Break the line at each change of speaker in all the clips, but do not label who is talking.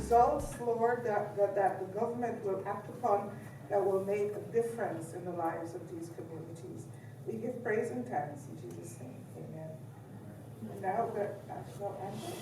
results, Lord, that the government will act upon that will make a difference in the lives of these communities. We give praise and thanks in Jesus' name. Amen. And now the national anthem.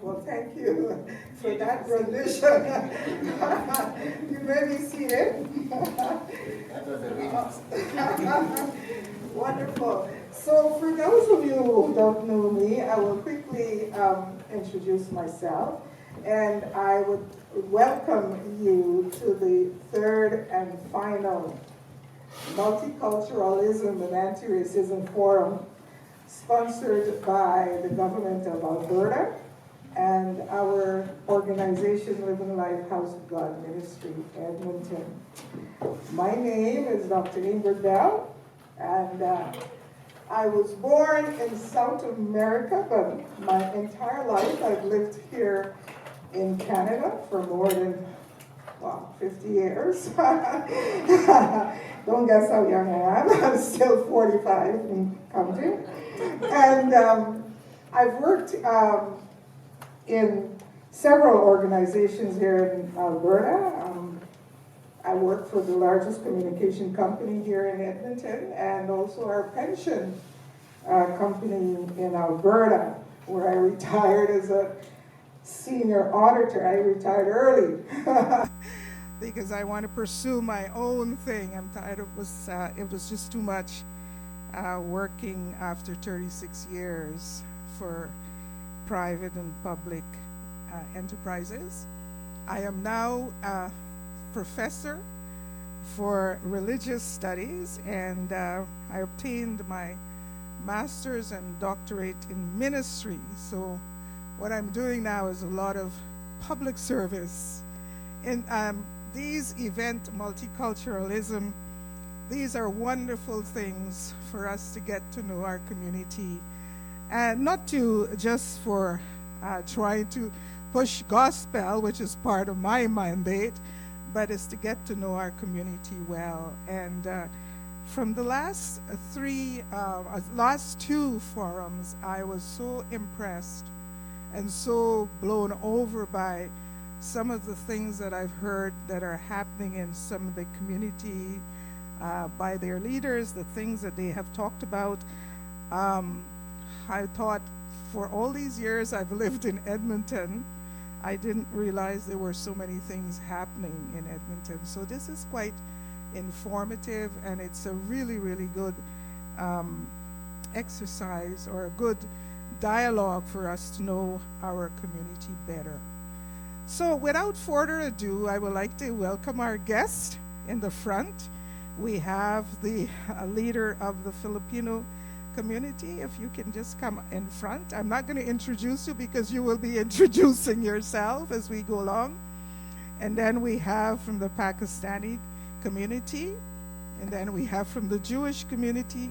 Well, thank you for that rendition. You may be seated.
That was a
Wonderful. So for those of you who don't know me, I will quickly introduce myself. And I would welcome you to the third and final Multiculturalism and Anti-Racism Forum, sponsored by the government of Alberta and our organization, Living Life House of God Ministry, Edmonton. My name is Dr. Ingrid Bell, and I was born in South America, but my entire life I've lived here in Canada for more than, 50 years. Don't guess how young I am. I'm still 45 and counting. And I've worked in several organizations here in Alberta. I work for the largest communication company here in Edmonton, and also our pension company in Alberta, where I retired as a senior auditor. I retired early because I want to pursue my own thing. I'm tired. It was just too much working after 36 years for private and public enterprises. I am now a professor for religious studies, and I obtained my master's and doctorate in ministry. So what I'm doing now is a lot of public service. In these event multiculturalism, these are wonderful things for us to get to know our community, and not to just for trying to push gospel, which is part of my mandate, but is to get to know our community well. And from the last two forums, I was so impressed and so blown over by some of the things that I've heard that are happening in some of the community by their leaders, the things that they have talked about. I thought for all these years I've lived in Edmonton, I didn't realize there were so many things happening in Edmonton. So this is quite informative, and it's a really, really good exercise or a good dialogue for us to know our community better. So without further ado, I would like to welcome our guest in the front. We have the leader of the Filipino community. If you can just come in front. I'm not going to introduce you because you will be introducing yourself as we go along. And then we have from the Pakistani community, and then we have from the Jewish community,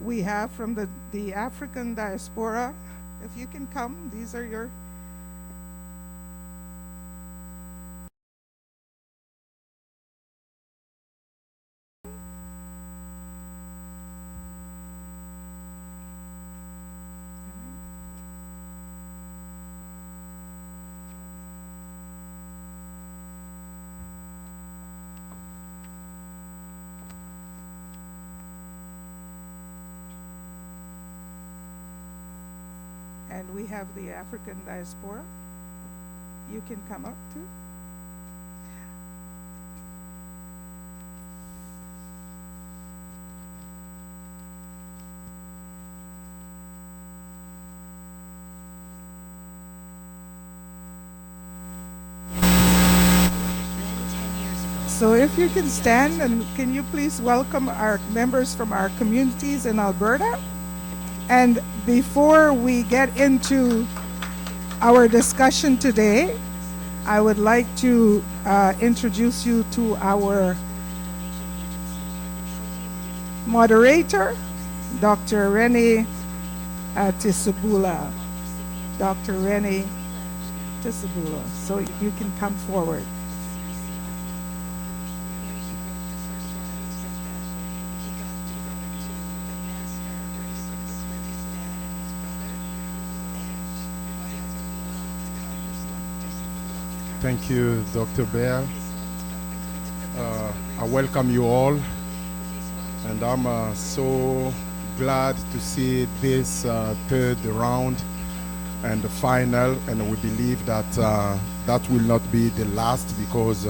we have from the African diaspora. If you can come, these are your And we have the African diaspora. You can come up too. So if you can stand, and can you please welcome our members from our communities in Alberta? And before we get into our discussion today, I would like to introduce you to our moderator, Dr. Renee Tisubula. Dr. Renee Tisubula. So you can come forward.
Thank you, Dr. Bell. I welcome you all, and I'm so glad to see this third round and the final, and we believe that that will not be the last, because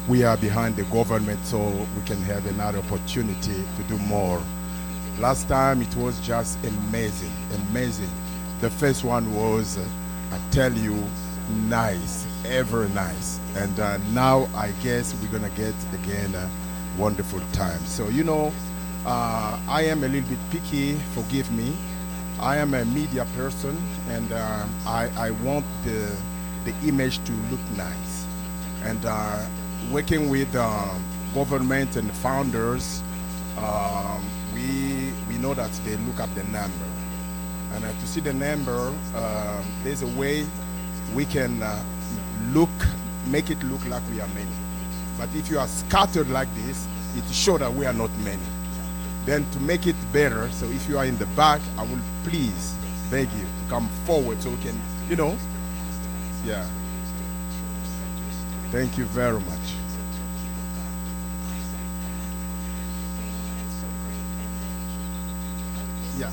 we are behind the government, so we can have another opportunity to do more. Last time it was just amazing, amazing. The first one was, I tell you, nice, ever nice. And now I guess we're gonna get again a wonderful time. So I am a little bit picky, forgive me. I am a media person, and I want the image to look nice. And working with government and founders, we know that they look at the number. And to see the number, there's a way we can make it look like we are many. But if you are scattered like this, it shows that we are not many. Then to make it better, so if you are in the back, I will please beg you to come forward so we can, yeah. Thank you very much. Yeah.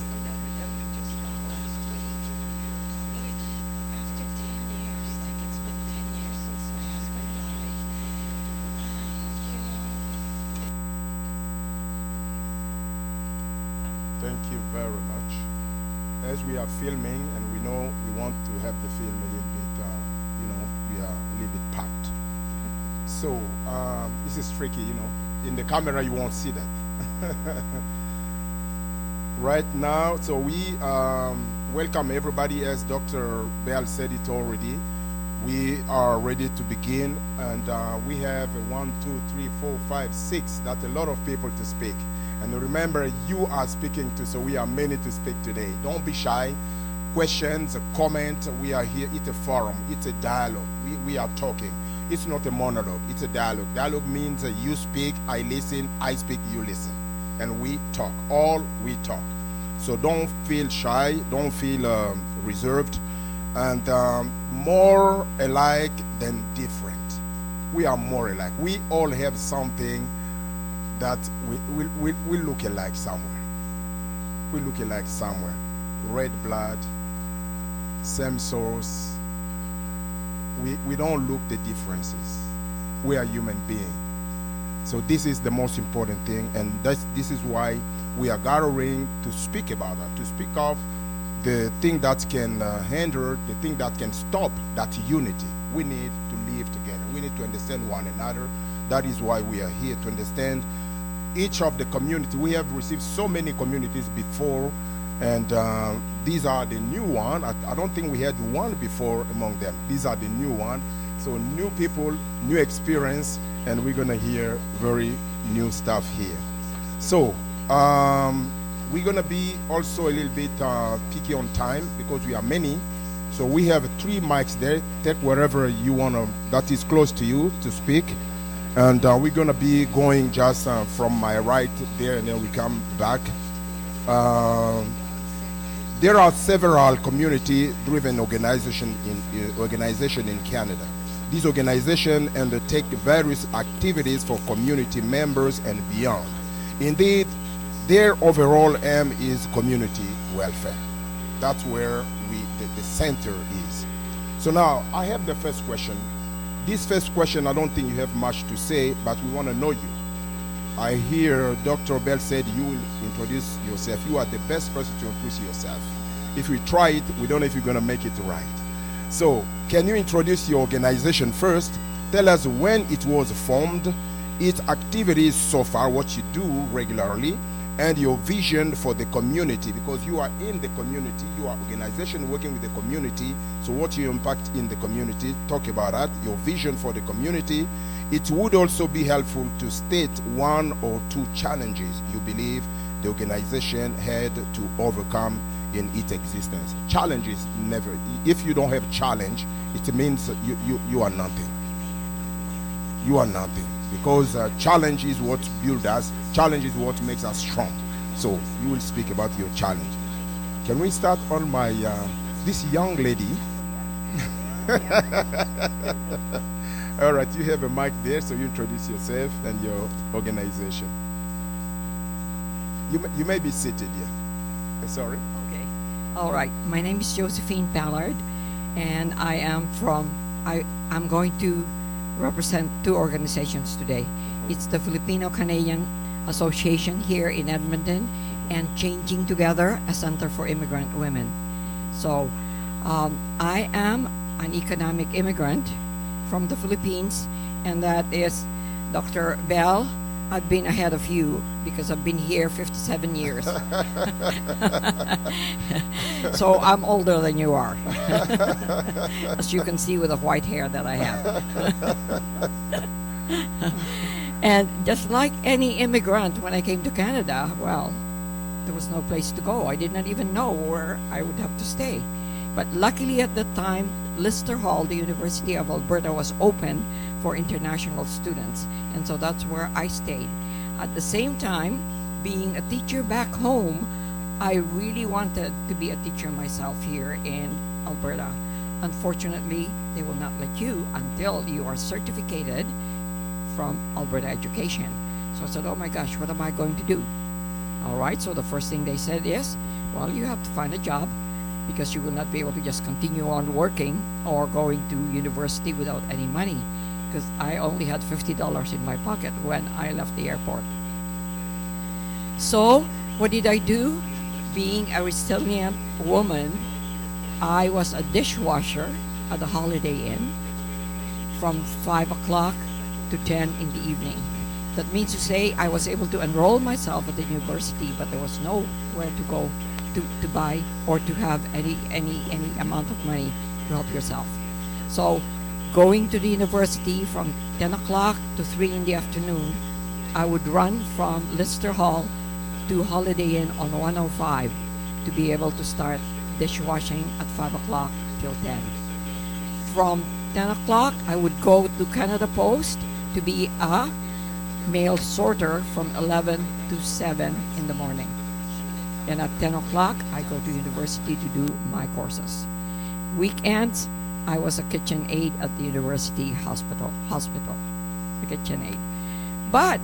Thank you very much. As we are filming, and we know we want to have the film a little bit, we are a little bit packed. So this is tricky, In the camera, you won't see that. Right now, so we welcome everybody. As Dr. Bell said it already, we are ready to begin, and we have 1, 2, 3, 4, 5, 6. That's a lot of people to speak. And remember, you are speaking to, so we are many to speak today. Don't be shy. Questions, comment, we are here. It's a forum. It's a dialogue. We are talking. It's not a monologue. It's a dialogue. Dialogue means you speak, I listen, I speak, you listen. And we talk. All we talk. So don't feel shy. Don't feel reserved. And more alike than different. We are more alike. We all have something that we look alike somewhere. We look alike somewhere. Red blood, same source. We don't look the differences. We are human beings. So this is the most important thing, and this is why we are gathering to speak about that, to speak of the thing that can hinder, the thing that can stop that unity. We need to live together. We need to understand one another. That is why we are here, to understand each of the community. We have received so many communities before, and these are the new one. I don't think we had one before among them. These are the new one. So new people, new experience, and we're gonna hear very new stuff here. So we're gonna be also a little bit picky on time because we are many. So we have 3 mics there. Take wherever you wanna, that is close to you, to speak. And we're going to be going just from my right there, and then we come back. There are several community-driven organizations in Canada. These organizations undertake various activities for community members and beyond. Indeed, their overall aim is community welfare. That's where the center is. So now I have the first question. This first question, I don't think you have much to say, but we want to know you. I hear Dr. Bell said you will introduce yourself. You are the best person to introduce yourself. If we try it, we don't know if you're going to make it right. So can you introduce your organization first? Tell us when it was formed, its activities so far, what you do regularly, and your vision for the community, because you are in the community, you are organization working with the community. So what you impact in the community, talk about that, your vision for the community. It would also be helpful to state one or two challenges you believe the organization had to overcome in its existence. Challenges never, if you don't have challenge, it means you are nothing. You are nothing. Because challenge is what builds us, challenge is what makes us strong. So you will speak about your challenge. Can we start on my this young lady? All right, you have a mic there, so you introduce yourself and your organization. You may be seated here. Sorry.
Okay. All right. My name is Josephine Ballard, and I'm going to represent two organizations today. It's the Filipino-Canadian Association here in Edmonton and Changing Together, a Center for Immigrant Women. So I am an economic immigrant from the Philippines, and that is Dr. Bell. I've been ahead of you because I've been here 57 years. So I'm older than you are. As you can see with the white hair that I have. And just like any immigrant, when I came to Canada, well, there was no place to go. I did not even know where I would have to stay. But luckily at the time, Lister Hall, the University of Alberta, was open for international students. And so that's where I stayed. At the same time, being a teacher back home, I really wanted to be a teacher myself here in Alberta. Unfortunately, they will not let you until you are certificated from Alberta Education. So I said, oh my gosh, what am I going to do? All right, so the first thing they said is, well, you have to find a job because you will not be able to just continue on working or going to university without any money, because I only had $50 in my pocket when I left the airport. So what did I do? Being a resilient woman, I was a dishwasher at the Holiday Inn from 5 o'clock to 10 in the evening. That means to say I was able to enroll myself at the university, but there was nowhere to go to buy or to have any amount of money to help yourself. So going to the university from 10 o'clock to 3 in the afternoon, I would run from Lister Hall to Holiday Inn on 105 to be able to start dishwashing at 5 o'clock till 10. From 10 o'clock, I would go to Canada Post to be a mail sorter from 11 to 7 in the morning. And at 10 o'clock, I go to university to do my courses. Weekends, I was a kitchen aide at the university hospital, a kitchen aide. But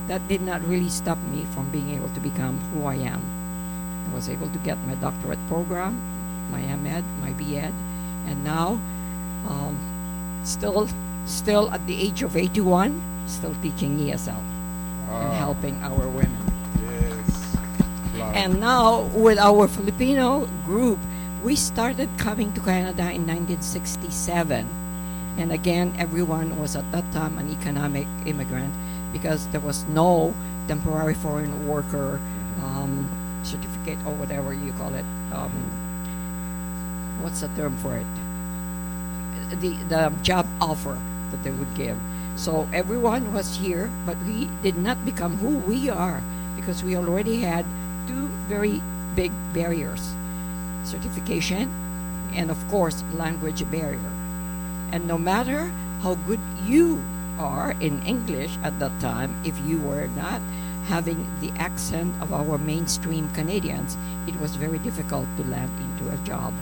that did not really stop me from being able to become who I am. I was able to get my doctorate program, my MEd, my BEd, and now still at the age of 81, still teaching ESL and helping our women.
Yes.
And now with our Filipino group, we started coming to Canada in 1967. And again, everyone was at that time an economic immigrant because there was no temporary foreign worker certificate or whatever you call it. What's the term for it? The job offer that they would give. So everyone was here, but we did not become who we are because we already had two very big barriers: certification and, of course, language barrier. And no matter how good you are in English at that time, if you were not having the accent of our mainstream Canadians, it was very difficult to land into a job.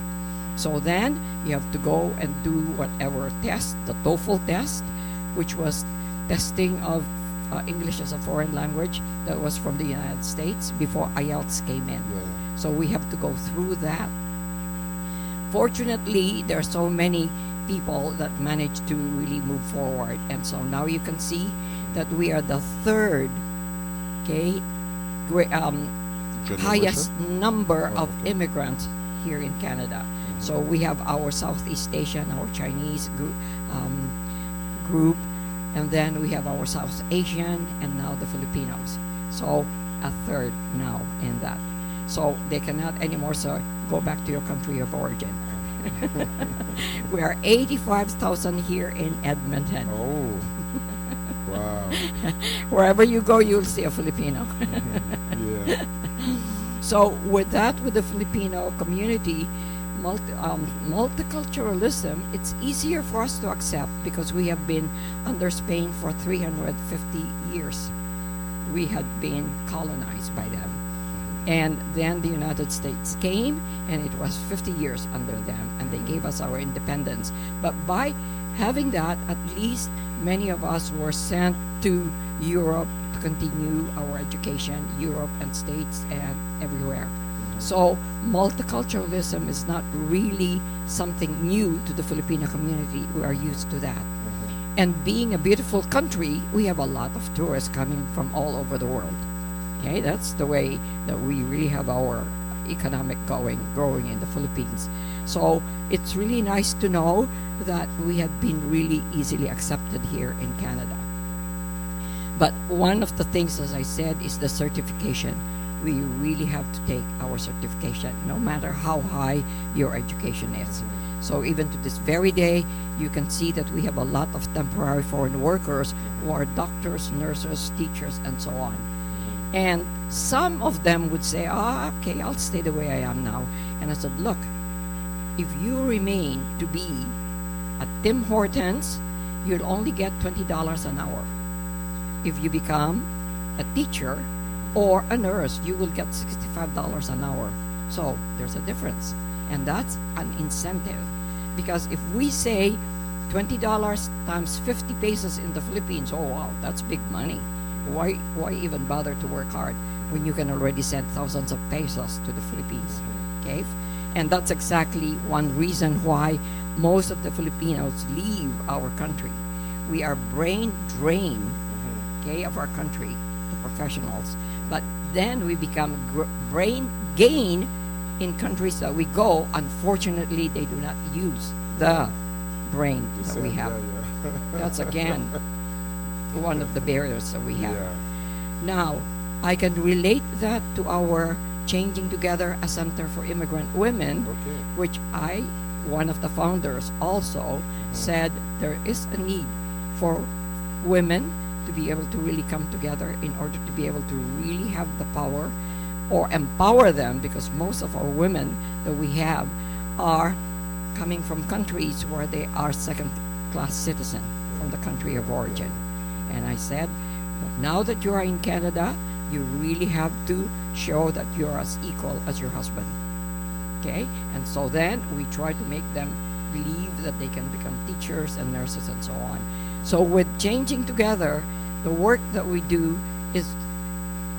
So then you have to go and do whatever test, the TOEFL test, which was testing of English as a foreign language that was from the United States before IELTS came in.
Yeah.
So we have to go through that fortunately, there are so many people that managed to really move forward, and so now you can see that we are the third, okay, highest number of immigrants here in Canada. So we have our Southeast Asian, our Chinese group, and then we have our South Asian, and now the Filipinos. So a third now in that. So they cannot anymore go back to your country of origin. We are 85,000 here in Edmonton.
Oh, wow.
Wherever you go, you'll see a Filipino.
Yeah.
So with that, with the Filipino community, multiculturalism, it's easier for us to accept because we have been under Spain for 350 years. We had been colonized by them. And then the United States came, and it was 50 years under them, and they gave us our independence. But by having that, at least many of us were sent to Europe to continue our education, Europe and States and everywhere. So multiculturalism is not really something new to the Filipino community. We are used to that. And being a beautiful country, we have a lot of tourists coming from all over the world. Okay, that's the way that we really have our economic growing in the Philippines. So it's really nice to know that we have been really easily accepted here in Canada. But one of the things, as I said, is the certification. We really have to take our certification, no matter how high your education is. So even to this very day, you can see that we have a lot of temporary foreign workers who are doctors, nurses, teachers, and so on. And some of them would say, okay, I'll stay the way I am now. And I said, look, if you remain to be at Tim Hortons, you'll only get $20 an hour. If you become a teacher or a nurse, you will get $65 an hour. So there's a difference. And that's an incentive. Because if we say $20 times 50 pesos in the Philippines, oh wow, that's big money. Why even bother to work hard when you can already send thousands of pesos to the Philippines? Okay? And that's exactly one reason why most of the Filipinos leave our country. We are brain drained, okay, of our country, the professionals. But then we become brain gain in countries that we go. Unfortunately, they do not use the brain that we have. That's again one of the barriers that we have.
Yeah.
Now, I can relate that to our Changing Together, a Center for Immigrant Women, which I, one of the founders, also said there is a need for women to be able to really come together in order to be able to really have the power or empower them, because most of our women that we have are coming from countries where they are second-class citizens from the country of origin. And I said, now that you are in Canada, you really have to show that you're as equal as your husband. Okay? And so then we try to make them believe that they can become teachers and nurses and so on. So with Changing Together, the work that we do is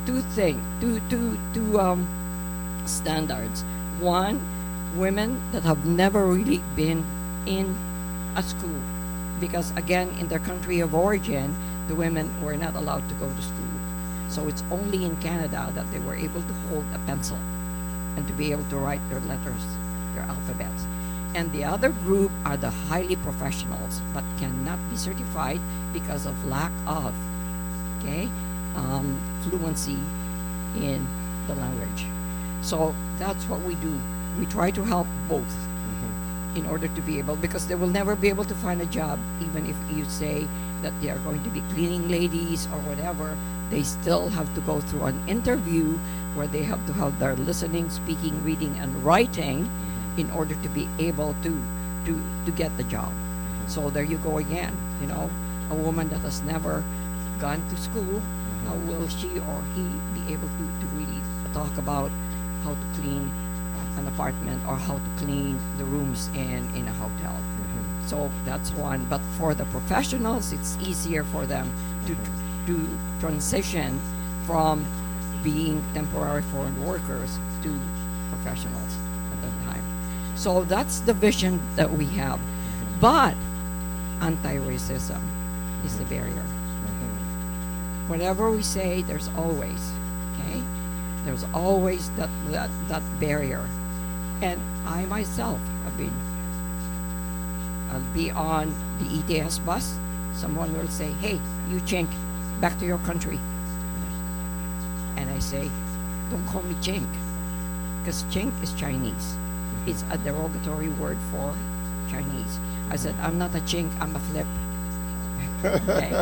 two standards. One, women that have never really been in a school, because again, in their country of origin, the women were not allowed to go to school. So it's only in Canada that they were able to hold a pencil and to be able to write their letters, their alphabets. And the other group are the highly professionals, but cannot be certified because of lack of, fluency in the language. So that's what we do. We try to help both in order to be able, because they will never be able to find a job, even if you say that they are going to be cleaning ladies or whatever. They still have to go through an interview where they have to have their listening, speaking, reading, and writing in order to be able to get the job. So there you go again, a woman that has never gone to school, how will she or he be able to really talk about how to clean an apartment or how to clean the rooms in a hotel? So that's one. But for the professionals, it's easier for them to transition from being temporary foreign workers to professionals at that time. So that's the vision that we have. But anti-racism is the barrier. Whatever we say, there's always, okay? There's always that barrier. And I myself have been, I'll be on the ETS bus, someone will say, hey, you chink, back to your country. And I say, don't call me chink, because chink is Chinese. It's a derogatory word for Chinese. I said, I'm not a chink, I'm a flip. Okay.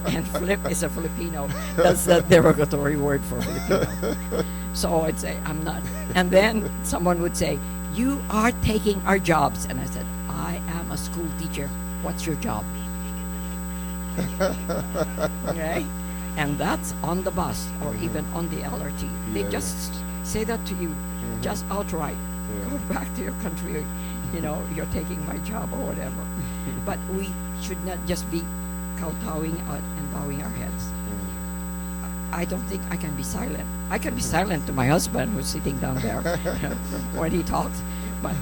And flip is a Filipino. That's a derogatory word for Filipino. So I'd say, I'm not. And then someone would say, you are taking our jobs. And I said, I am a school teacher. What's your job? Okay? And that's on the bus or even on the LRT. They just say that to you, just outright. Go back to your country. You know, you're taking my job or whatever. But we should not just be kowtowing and bowing our heads. I don't think I can be silent. I can be silent to my husband who's sitting down there when he talks. But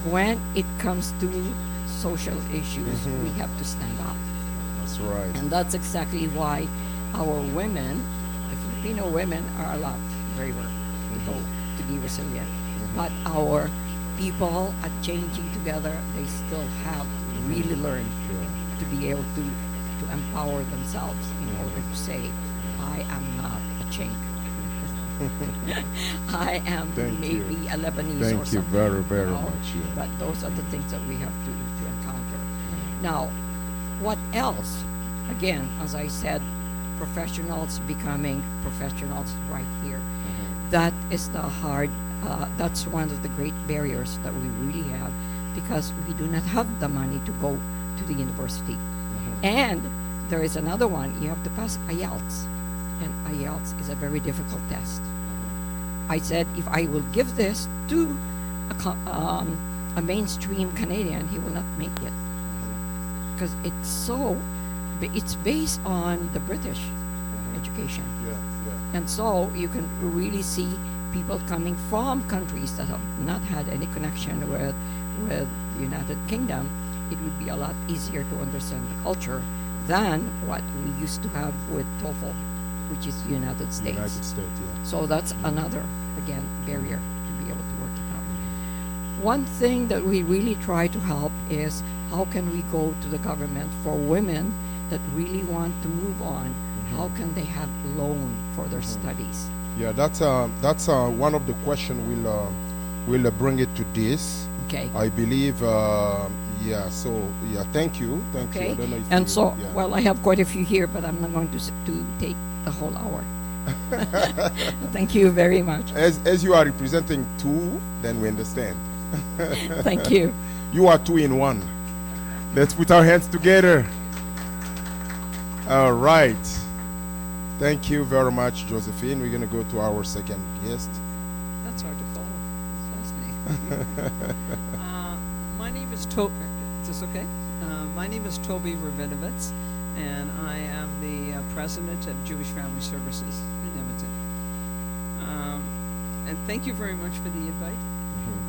when it comes to social issues, we have to stand up.
That's right.
And that's exactly why our women, the Filipino women, are a lot braver to be resilient. But our people are changing together. They still have to really learn to be able to empower themselves in order to say, I am not a chink. I am maybe a Lebanese or something.
Thank you very, very much.
But those are the things that we have to encounter. Now, what else? Again, as I said, professionals becoming professionals right here. That is the hard, that's one of the great barriers that we really have, because we do not have the money to go to the university. And there is another one, you have to pass IELTS. And IELTS is a very difficult test. I said, if I will give this to a mainstream Canadian, he will not make it. Because it's based on the British education. And so you can really see people coming from countries that have not had any connection with the United Kingdom. It would be a lot easier to understand the culture than what we used to have with TOEFL, which is United States. So that's another, again, barrier to be able to work it out. One thing that we really try to help is how can we go to the government for women that really want to move on? How can they have loan for their studies?
Yeah, that's one of the questions. We'll bring it to this.
Okay.
I believe. Thank you.
Okay.
I don't know if
well, I have quite a few here, but I'm not going to take the whole hour. Thank you very much.
As you are representing two, then we understand.
Thank you.
You are two in one. Let's put our hands together. All right. Thank you very much, Josephine. We're going to go to our second guest.
That's hard to follow. It's fascinating. My name is Toby. Is this okay? My name is Toby Rabinovitz, and I am the president of Jewish Family Services in Edmonton. And thank you very much for the invite.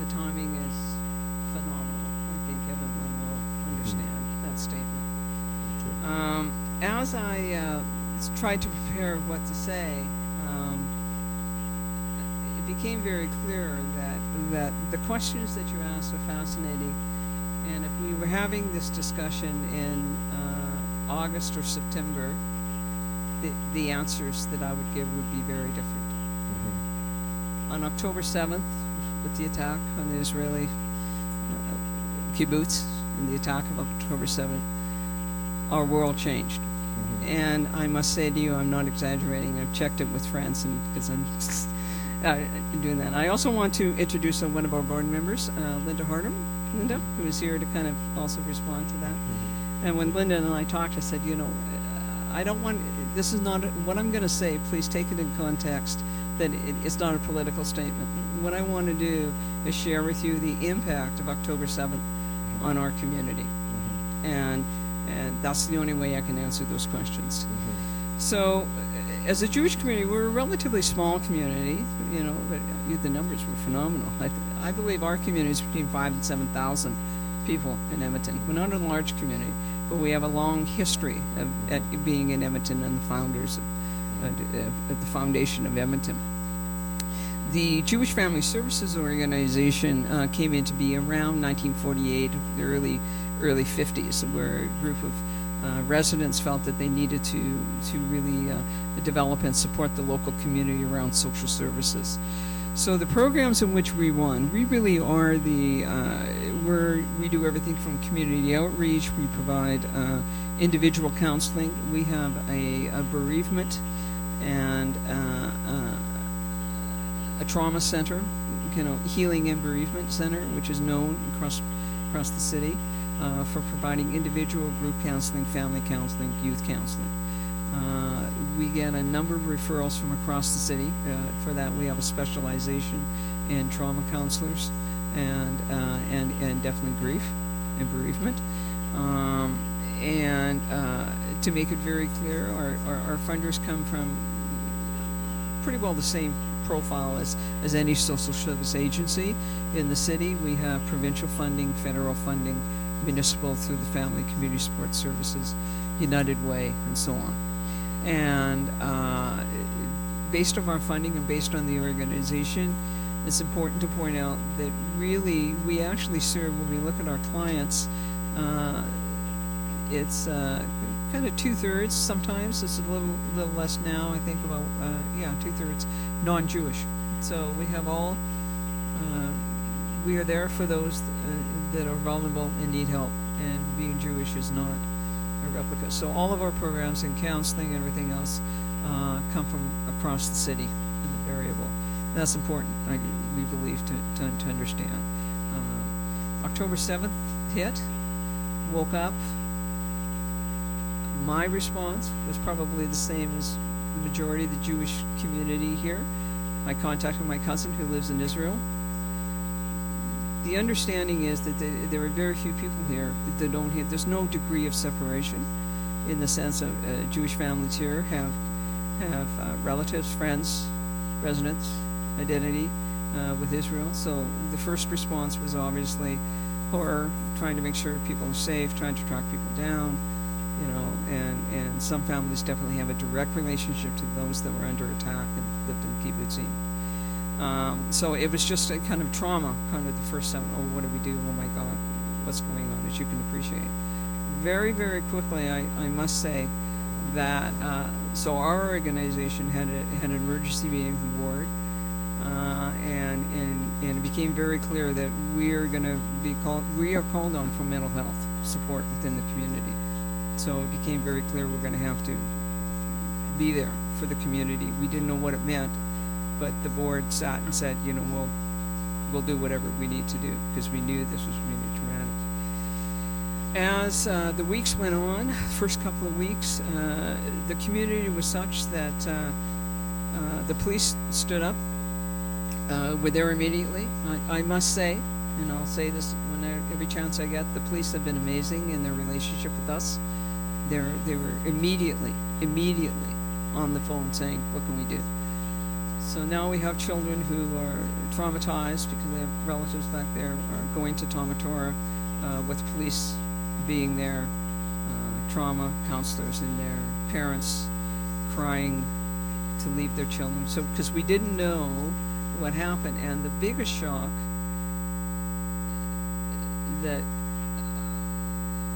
The timing is phenomenal. I think everyone will understand that statement. As I tried to prepare what to say, it became very clear that the questions that you asked are fascinating, and if we were having this discussion in August or September, the answers that I would give would be very different. On October 7th, with the attack on the Israeli kibbutz, and the attack of October 7th, our world changed. And I must say to you, I'm not exaggerating. I've checked it with friends, and because I'm doing that. I also want to introduce one of our board members, Linda Harnum. Linda, who is here to kind of also respond to that. And when Linda and I talked, I said, I don't want, this is not, what I'm going to say, please take it in context, that it's not a political statement. What I want to do is share with you the impact of October 7th on our community. And that's the only way I can answer those questions. So as a Jewish community, we're a relatively small community, you know, but the numbers were phenomenal. I believe our community is between 5,000 and 7,000 people in Edmonton. We're not a large community, but we have a long history of being in Edmonton and the founders of the foundation of Edmonton. The Jewish Family Services Organization came into being around 1948, the early 50s, where a group of residents felt that they needed to really develop and support the local community around social services. So the programs in which we run, we really are we do everything from community outreach. We provide individual counseling. We have a bereavement and a trauma center, healing and bereavement center, which is known across the city for providing individual, group counseling, family counseling, youth counseling. We get a number of referrals from across the city. For that, we have a specialization in trauma counselors and definitely grief and bereavement. And to make it very clear, our funders come from pretty well the same profile as any social service agency in the city. We have provincial funding, federal funding, municipal through the Family Community Support Services, United Way, and so on. And based on our funding and based on the organization, it's important to point out that really we actually serve, when we look at our clients, it's kind of 2/3 sometimes. It's a little less now, I think about, 2/3 non-Jewish. So we have all, we are there for those that are vulnerable and need help, and being Jewish is not a replica. So all of our programs and counseling and everything else come from across the city in the variable. That's important, we believe, to understand. October 7th hit, woke up. My response was probably the same as the majority of the Jewish community here. I contacted my cousin who lives in Israel. The understanding is that there are very few people here that don't have, there's no degree of separation in the sense of Jewish families here have relatives, friends, residents, identity with Israel. So the first response was obviously horror, trying to make sure people are safe, trying to track people down, and some families definitely have a direct relationship to those that were under attack and lived in kibbutzim. So it was just a kind of trauma, kind of the first time, oh, what do we do? Oh my God, what's going on, as you can appreciate. Very, very quickly, I must say that, so our organization had an emergency meeting with the board, and it became very clear that we are called on for mental health support within the community. So it became very clear we're going to have to be there for the community. We didn't know what it meant, but the board sat and said, we'll do whatever we need to do, because we knew this was really traumatic. As the weeks went on, first couple of weeks, the community was such that the police stood up, were there immediately. I must say, and I'll say this every chance I get, the police have been amazing in their relationship with us. They were immediately on the phone saying, what can we do? So now we have children who are traumatized because they have relatives back there, are going to Tomatora with police being there, trauma counselors and their parents crying to leave their children. So because we didn't know what happened, and the biggest shock that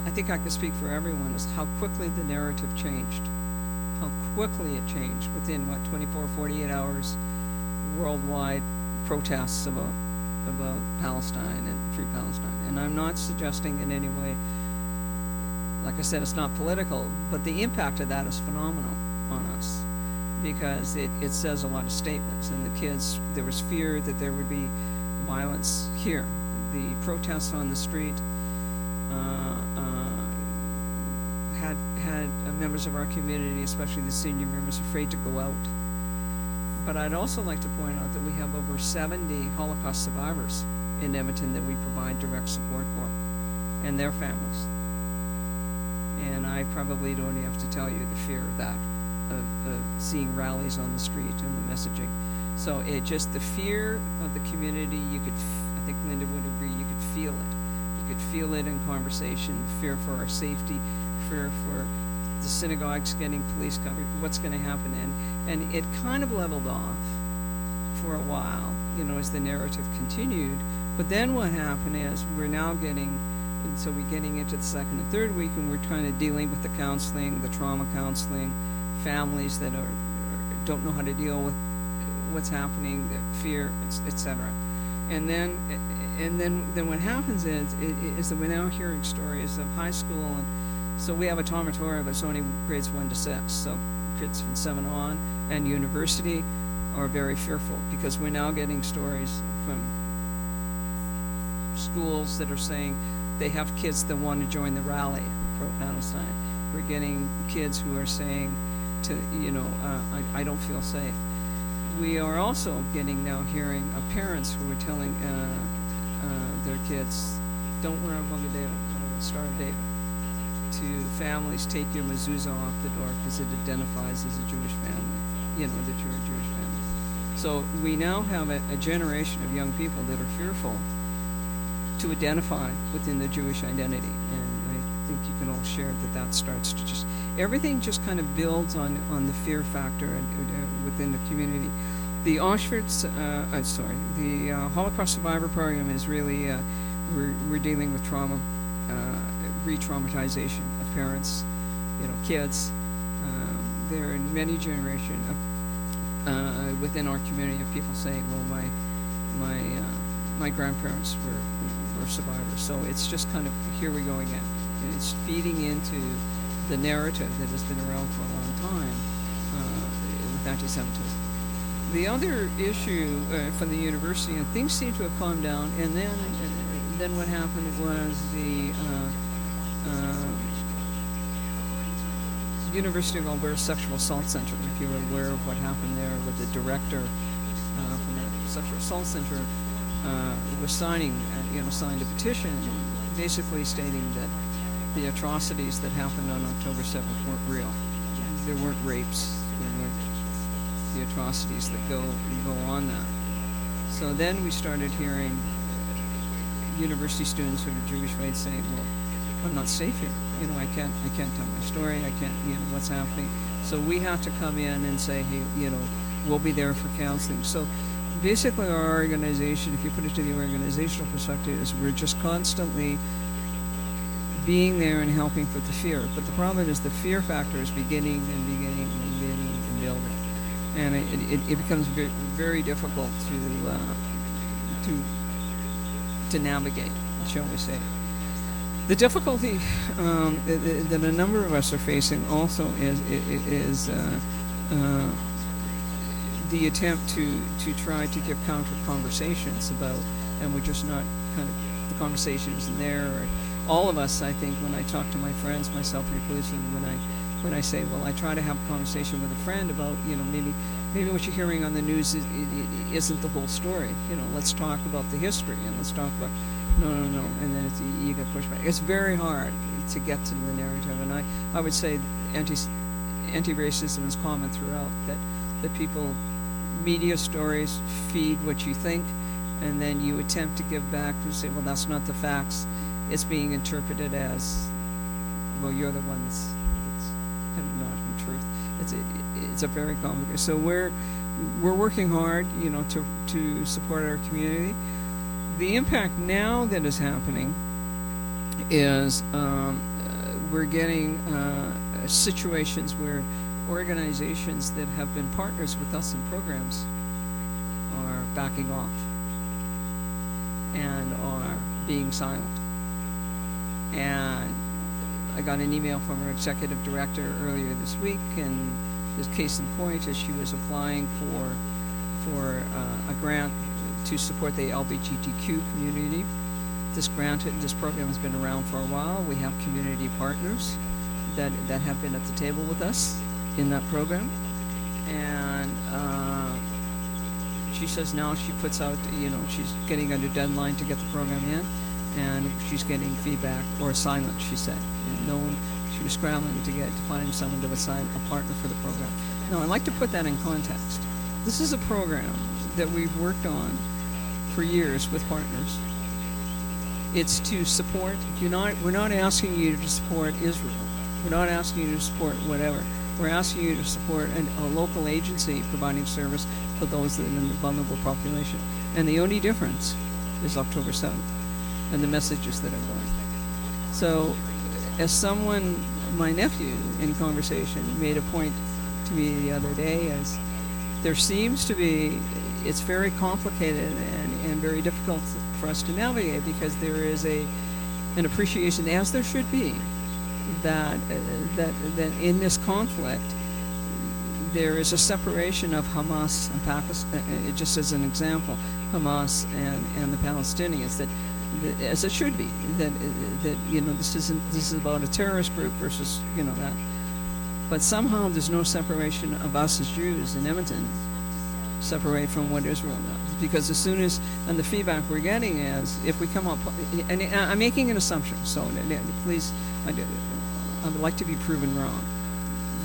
I think I could speak for everyone is how quickly the narrative changed. How quickly it changed within 24, 48 hours. Worldwide protests about Palestine and free Palestine. And I'm not suggesting in any way, like I said, it's not political, but the impact of that is phenomenal on us, because it says a lot of statements. And the kids, there was fear that there would be violence here. The protests on the street had members of our community, especially the senior members, afraid to go out. But I'd also like to point out that we have over 70 Holocaust survivors in Edmonton that we provide direct support for, and their families. And I probably don't have to tell you the fear of that seeing rallies on the street and the messaging. So it just, the fear of the community, I think Linda would agree, you could feel it. You could feel it in conversation, fear for our safety, fear for the synagogues getting police covered, what's going to happen. And it kind of leveled off for a while, as the narrative continued. But then what happened is we're getting into the second and third week, and we're trying to dealing with the counseling, the trauma counseling, families that don't know how to deal with what's happening, the fear, etc. And then what happens is that we're now hearing stories of high school, and so we have a dormitory, but it's only grades 1 to 6. So kids from 7 on and university are very fearful, because we're now getting stories from schools that are saying they have kids that want to join the rally pro-Palestine. We're getting kids who are saying I don't feel safe. We are also hearing of parents who are telling their kids, don't wear a Mugga David, Star of David. To families, take your mezuzah off the door because it identifies as a Jewish family, that you're a Jewish family. So we now have a generation of young people that are fearful to identify within the Jewish identity. And I think you can all share that starts to everything just kind of builds on the fear factor within the community. The the Holocaust Survivor Program is really, we're dealing with trauma, re-traumatization of parents, kids. There are many generations within our community of people saying, well, my grandparents were survivors. So it's just kind of, here we go again. And it's feeding into the narrative that has been around for a long time with anti-Semitism. The other issue from the university, and things seem to have calmed down, and then what happened was the University of Alberta Sexual Assault Center, if you're aware of what happened there with the director from the Sexual Assault Center, was signed a petition basically stating that the atrocities that happened on October 7th weren't real. There weren't rapes. There weren't the atrocities that go on that. So then we started hearing university students who are Jewish faith saying, well, I'm not safe here. I can't tell my story. I can't, what's happening. So we have to come in and say, hey, we'll be there for counseling. So basically our organization, if you put it to the organizational perspective, is we're just constantly being there and helping with the fear. But the problem is the fear factor is beginning and building. And it becomes very, very difficult to navigate, shall we say. The difficulty that a number of us are facing also is the attempt to try to give counter conversations about, and we're just not kind of, the conversation isn't there. Or all of us, I think, when I talk to my friends, myself inclusive, when I say, well, I try to have a conversation with a friend about, maybe what you're hearing on the news isn't the whole story. Let's talk about the history, and let's talk about, no, and then you get pushback. It's very hard to get to the narrative, and I would say anti-racism is common throughout, that people, media stories feed what you think, and then you attempt to give back to say, well, that's not the facts. It's being interpreted as, well, you're the ones that's kind of not in truth. It's a very complicated. So we're working hard, to support our community. The impact now that is happening is we're getting situations where organizations that have been partners with us in programs are backing off and are being silent. And I got an email from our executive director earlier this week, and his case in point is she was applying for a grant to support the LGBTQ community. This program has been around for a while. We have community partners that have been at the table with us in that program, and she says now she puts out, she's getting under deadline to get the program in, and she's getting feedback, or silence, she said. she was scrambling to find someone to assign a partner for the program. Now, I'd like to put that in context. This is a program that we've worked on for years with partners. It's to support. We're not asking you to support Israel. We're not asking you to support whatever. We're asking you to support a local agency providing service for those that are in the vulnerable population. And the only difference is October 7th and the messages that are going. So, as someone, my nephew, in conversation, made a point to me the other day, as there seems to be, it's very complicated and very difficult for us to navigate, because there is an appreciation, as there should be, that in this conflict there is a separation of Hamas and Pakistan, just as an example, Hamas and the Palestinians, that as it should be, that this is about a terrorist group versus that, but somehow there's no separation of us as Jews in Edmonton separate from what Israel does, because as soon as, and the feedback we're getting is, if we come up, and I'm making an assumption, so please, I would like to be proven wrong,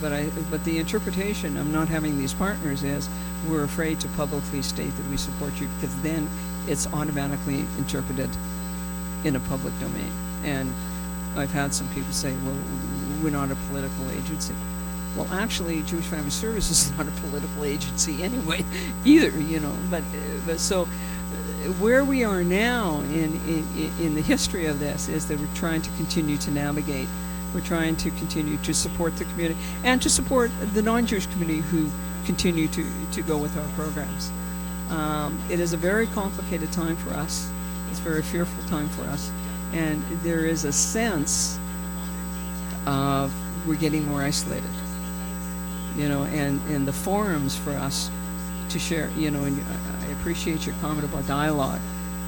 but the interpretation of not having these partners is we're afraid to publicly state that we support you, because then it's automatically interpreted in a public domain. And I've had some people say, well, we're not a political agency. Well, actually, Jewish Family Services is not a political agency anyway, either, But so where we are now in the history of this is that we're trying to continue to navigate. We're trying to continue to support the community and to support the non-Jewish community who continue to go with our programs. It is a very complicated time for us. It's a very fearful time for us. And there is a sense of we're getting more isolated. And the forums for us to share, and I appreciate your comment about dialogue.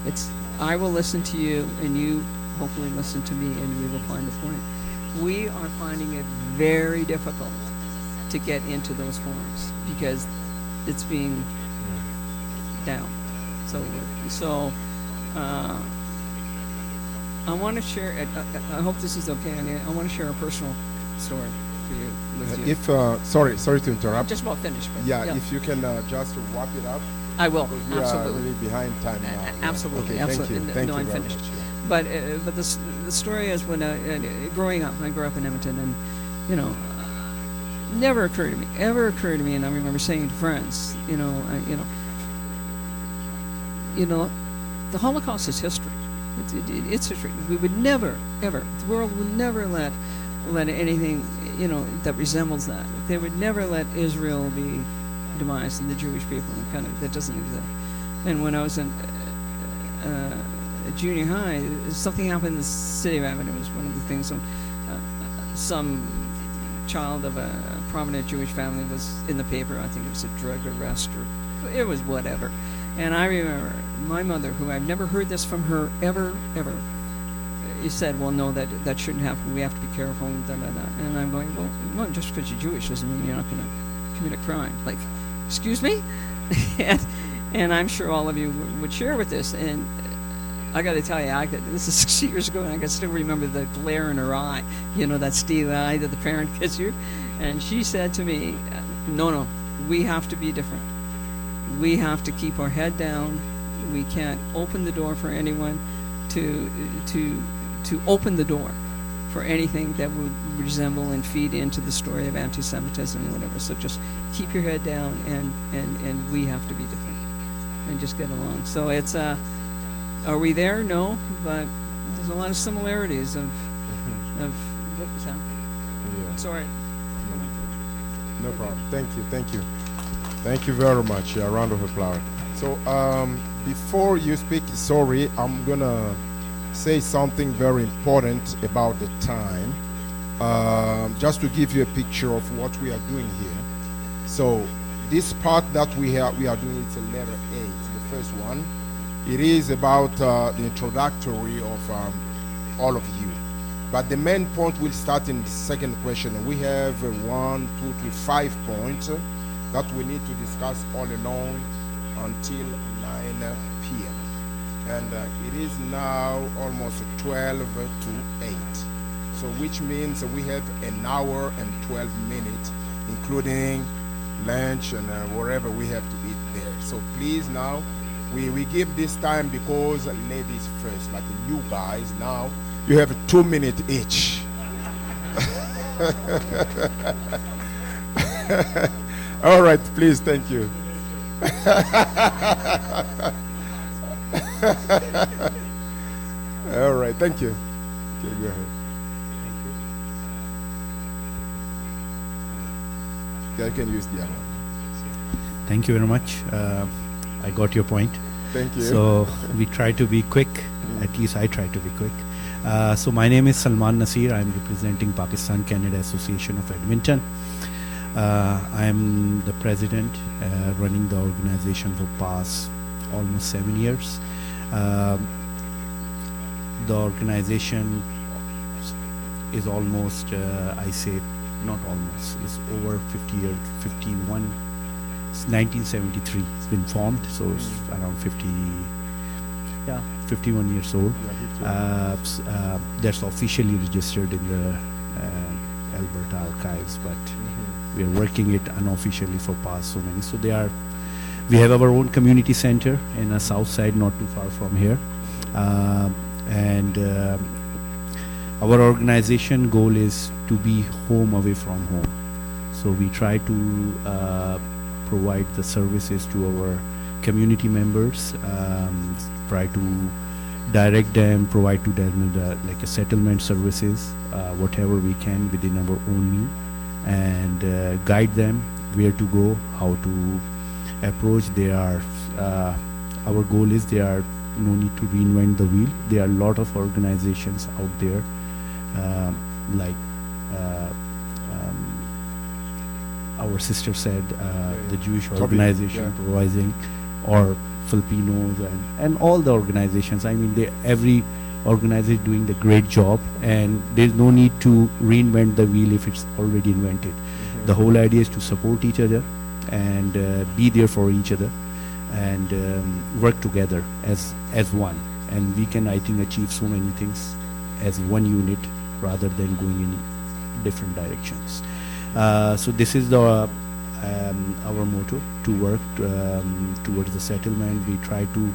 It's, I will listen to you, and you hopefully listen to me, and we will find a point. We are finding it very difficult to get into those forums because it's being down. So I want to share, I hope this is okay, I want to share a personal story with you.
Sorry to interrupt.
Just about finished. But
Yeah, if you can just wrap it up.
I will.
Because we are really behind time now.
Absolutely.
Okay,
Absolutely.
Thank you
I'm
very
finished.
much.
But the story is when growing up, I grew up in Edmonton, and never occurred to me, and I remember saying to friends, the Holocaust is history. It's history. We would never, ever, the world would never let anything, that resembles that. They would never let Israel be demised and the Jewish people, and that doesn't exist. And when I was in junior high, something happened in the city of Edmonton. It was one of the things when some child of a prominent Jewish family was in the paper. I think it was a drug arrest, or it was whatever. And I remember my mother, who I've never heard this from her ever, he said, well, no, that shouldn't happen. We have to be careful. And I'm going, well, just because you're Jewish doesn't mean you're not going to commit a crime. Like, excuse me? and I'm sure all of you would share with this. And I got to tell you, this is 6 years ago, and I can still remember the glare in her eye, that steely eye that the parent gives you. And she said to me, no, we have to be different. We have to keep our head down. We can't open the door for anyone to open the door for anything that would resemble and feed into the story of anti-Semitism and whatever. So just keep your head down, and we have to be different and just get along. So it's are we there? No, but there's a lot of similarities of what was happening.
Yeah.
Sorry.
No problem. Thank you very much. A round of applause. So before you speak, sorry, I'm gonna say something very important about the time, just to give you a picture of what we are doing here. So this part that we are doing, it's a letter A, it's the first one. It is about the introductory of all of you. But the main point will start in the second question. We have 1, 2, 3, 5 points that we need to discuss all along until 9 p.m. And it is now almost 12 to 8. So which means we have an hour and 12 minutes, including lunch and wherever we have to eat there. So please now, we give this time because ladies first, like you guys now, you have 2 minutes each. All right, please, thank you. All right, thank you. Okay, go ahead. I can use the other one.
Thank you very much. I got your point.
Thank you.
So we try to be quick. At least I try to be quick. So my name is Salman Nasir. I'm representing Pakistan Canada Association of Edmonton. I'm the president, running the organization for past almost 7 years. The organization is almost, I say, not almost, it's over 50 years, 51, it's 1973, it's been formed, so it's around 51 years old. That's officially registered in the Alberta archives, but we are working it unofficially for past so many. So we have our own community center in the south side, not too far from here. Our organization goal is to be home away from home. So we try to provide the services to our community members, try to direct them, provide to them like a settlement services, whatever we can within our own means, and guide them where to go, how to approach. Our goal is there are no need to reinvent the wheel. There are a lot of organizations out there, like our sister said, the Jewish organization providing, or Filipinos, and all the organizations. I mean, every organization is doing the great job, and there's no need to reinvent the wheel if it's already invented. The whole idea is to support each other and be there for each other, and work together as one. And we can, I think, achieve so many things as one unit rather than going in different directions. So this is our motto, to work towards the settlement. We try to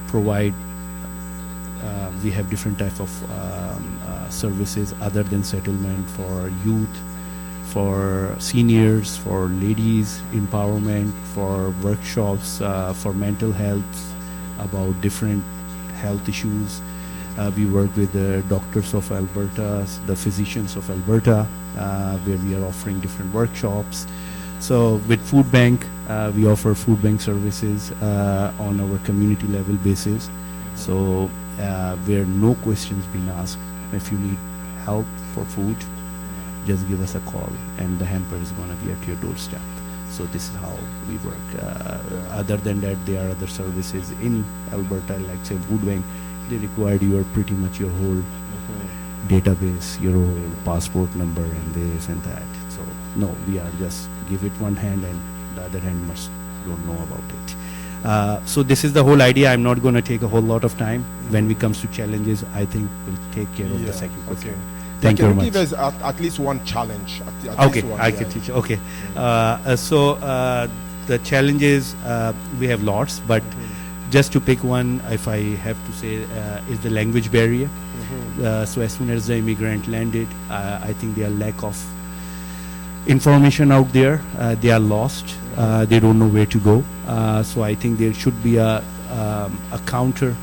provide, we have different types of services other than settlement for youth, for seniors, for ladies empowerment, for workshops, for mental health, about different health issues. We work with the doctors of Alberta, the physicians of Alberta, where we are offering different workshops. So with food bank, we offer food bank services on our community level basis. So where no questions being asked, if you need help for food, just give us a call, and the hamper is going to be at your doorstep. So this is how we work. Other than that, there are other services in Alberta, like say food bank. They require pretty much your whole database, your whole passport number, and this and that. So no, we are just give it one hand, and the other hand don't know about it. So this is the whole idea. I'm not going to take a whole lot of time. When it comes to challenges, I think we'll take care of the second question.
Okay.
Thank you very much.
Give us at least one challenge.
Okay, I can teach. Okay, so the challenges, we have lots, but just to pick one, if I have to say, is the language barrier. So as soon as the immigrant landed, I think there are lack of information out there. They are lost. They don't know where to go. So I think there should be a counter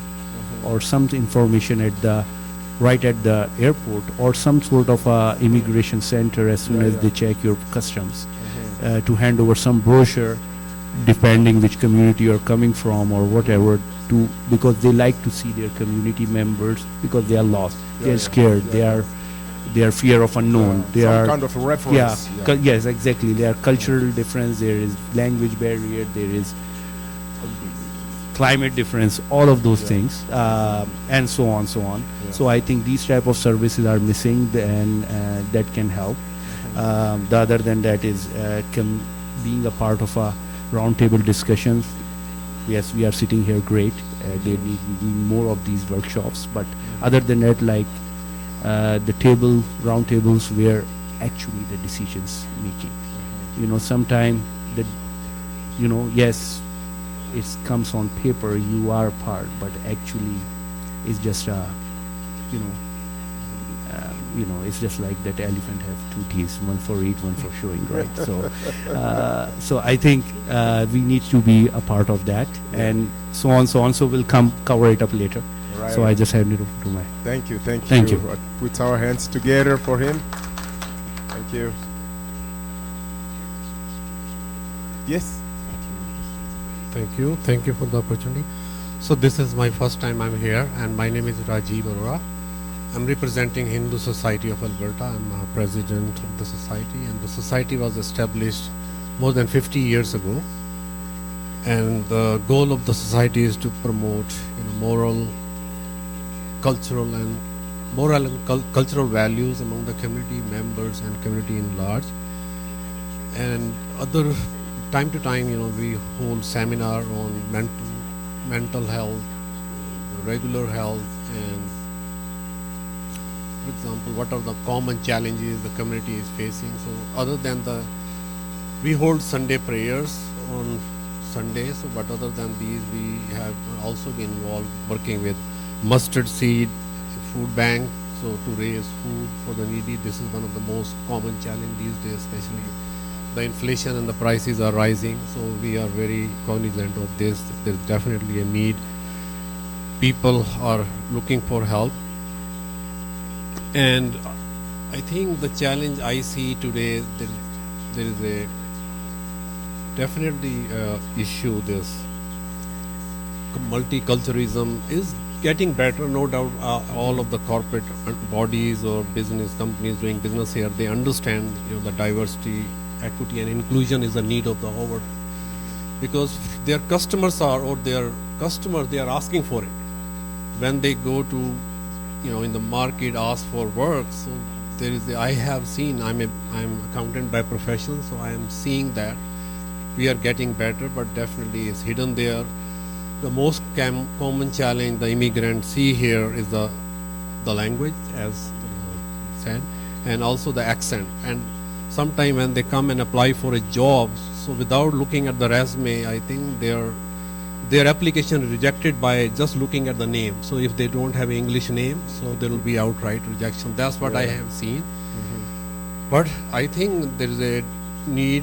or some information right at the airport, or some sort of immigration center as soon as they check your customs, to hand over some brochure, depending which community you're coming from or whatever, because they like to see their community members, because they are lost, they are scared, they are fear of unknown, they
some
are
kind of reference.
yes, exactly. There are cultural difference, there is language barrier, there is climate difference, all of those things, and so on. So I think these type of services are missing, and that can help. The other than that is being a part of a roundtable discussions Yes, we are sitting here great. They need more of these workshops. But other than that, like the round tables where actually the decisions making. You know, sometimes the, you know, yes, it comes on paper, you are part, but actually it's just a, you know, it's just like that elephant have two teeth, one for eat, one for showing, right? So I think we need to be a part of that, and so on. So we'll cover it up later.
Right.
So I just hand it over to my.
Thank you.
Thank you.
Put our hands together for him. Thank you. Yes.
Thank you. Thank you for the opportunity. So this is my first time I'm here, and my name is Rajiv Arora. I'm representing Hindu Society of Alberta. I'm a president of the society, and the society was established more than 50 years ago. And the goal of the society is to promote, moral, cultural cultural values among the community members and community in large. And other time to time, we hold seminar on mental health, regular health, and for example, what are the common challenges the community is facing. So other than we hold Sunday prayers on Sundays, but other than these, we have also been involved working with mustard seed food bank, so to raise food for the needy. This is one of the most common challenge these days, especially the inflation and the prices are rising, so we are very cognizant of this. There's definitely a need. People are looking for help, and I think the challenge I see today, there is a definitely issue. This multiculturalism is getting better, no doubt. All of the corporate bodies or business companies doing business here, they understand the diversity, equity and inclusion is the need of the hour, because their customers they are asking for it when they go to in the market, ask for work. So there is I have seen, I'm accountant by profession, so I am seeing that we are getting better, but definitely it's hidden there. The most common challenge the immigrants see here is the language, as said, and also the accent. And sometime when they come and apply for a job, so without looking at the resume, I think their application is rejected by just looking at the name. So if they don't have an English name, so there will be outright rejection. That's what I have seen. Mm-hmm. But I think there is a need.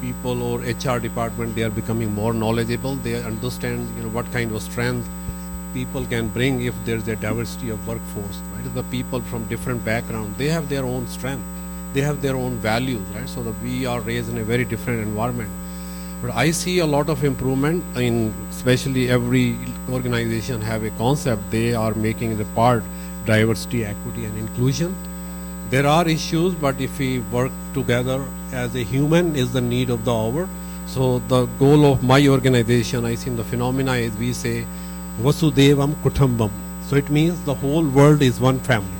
People or HR department, they are becoming more knowledgeable. They understand what kind of strength people can bring if there's a diversity of workforce, right? The people from different backgrounds, they have their own strength, they have their own values, right? So that we are raised in a very different environment. But I see a lot of improvement in, especially every organization have a concept they are making the part, diversity, equity and inclusion. There are issues, but if we work together as a human is the need of the hour. So the goal of my organization, I think the phenomena is we say Vasudevam Kutumbam. So it means the whole world is one family.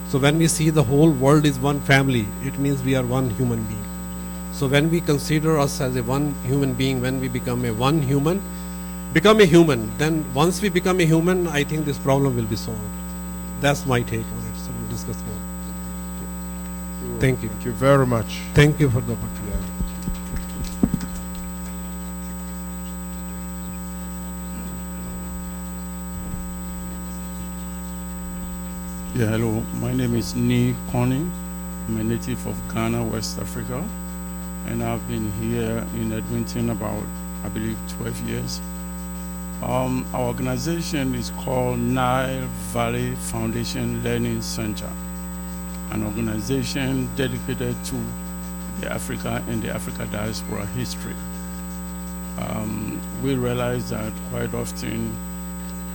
So when we see the whole world is one family, it means we are one human being. So when we consider us as a one human being, when we become a human, then once we become a human, I think this problem will be solved. That's my take on it. So we'll discuss more. Thank you.
Thank you very much.
Thank you for the opportunity.
Yeah, hello. My name is Nee Conning. I'm a native of Ghana, West Africa, and I've been here in Edmonton about, I believe, 12 years. Our organization is called Nile Valley Foundation Learning Center, an organization dedicated to the Africa and the Africa diaspora history. We realize that quite often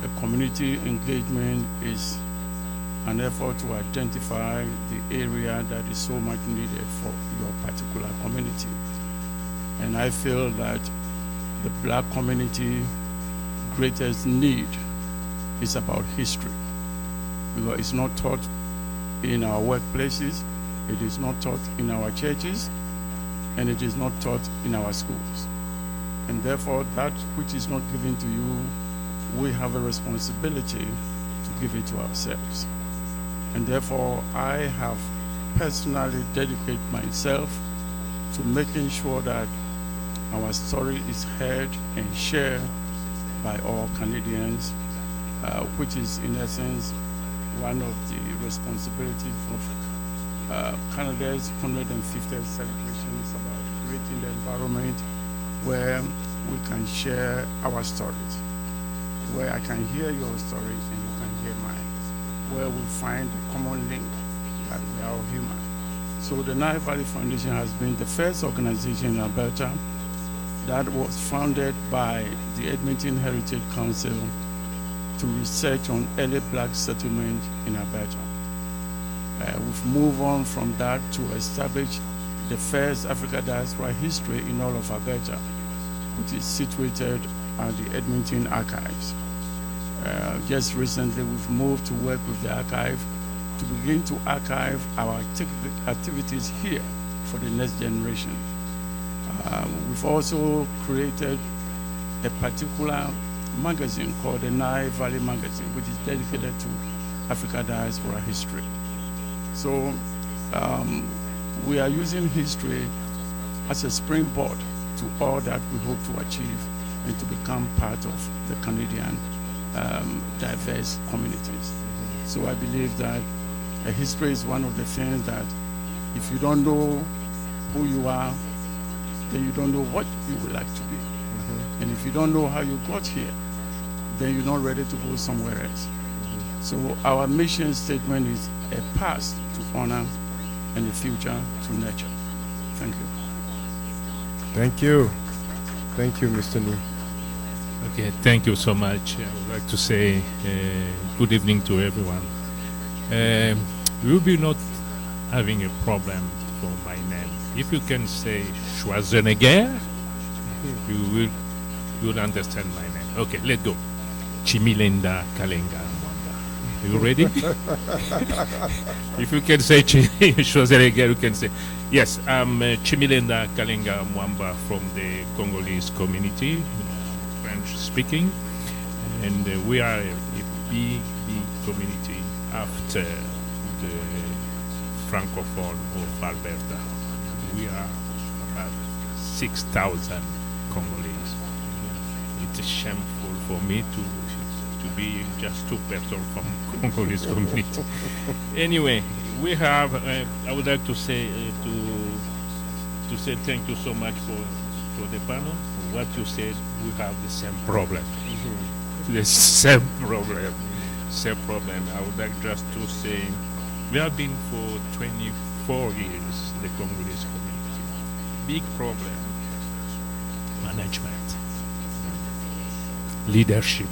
the community engagement is an effort to identify the area that is so much needed for your particular community. And I feel that the Black community greatest need is about history, because it's not taught in our workplaces, it is not taught in our churches, and it is not taught in our schools. And therefore, that which is not given to you, we have a responsibility to give it to ourselves. And therefore, I have personally dedicated myself to making sure that our story is heard and shared by all Canadians, which is in essence one of the responsibilities of Canada's 150th celebration is about creating the environment where we can share our stories, where I can hear your story and you can hear mine, where we find a common link that we are all human. So the Nile Valley Foundation has been the first organization in Alberta that was founded by the Edmonton Heritage Council to research on early black settlement in Alberta. We've moved on from that to establish the first Africa diaspora history in all of Alberta, which is situated at the Edmonton Archives. Just recently, we've moved to work with the archive to begin to archive our activities here for the next generation. We've also created a particular magazine called the Nile Valley Magazine, which is dedicated to Africa diaspora history. So we are using history as a springboard to all that we hope to achieve and to become part of the Canadian diverse communities. So I believe that history is one of the things that if you don't know who you are, then you don't know what you would like to be. And if you don't know how you got here, then you're not ready to go somewhere else. So our mission statement is a past to honor and a future to nurture. Thank you.
Thank you. Thank you, Mr. Nee.
Okay, thank you so much. I would like to say good evening to everyone. We will be not having a problem for my name. If you can say Schwarzenegger, you will understand my name. Okay, let's go. Chimilenda Kalenga Mwamba. Are you ready? If you can say Schwarzenegger, you can say, yes, I'm Chimilenda Kalenga Mwamba from the Congolese community, French speaking, and we are a big community after the Francophone of Alberta. We are about 6,000 Congolese. It's shameful for me to be just 2 persons from Congolese community. Anyway, we have. I would like to say to say thank you so much for the panel. What you said, we have the same problem. The same problem. Same problem. I would like just to say we have been for 24 years the Congolese community. Big problem. Management. Leadership.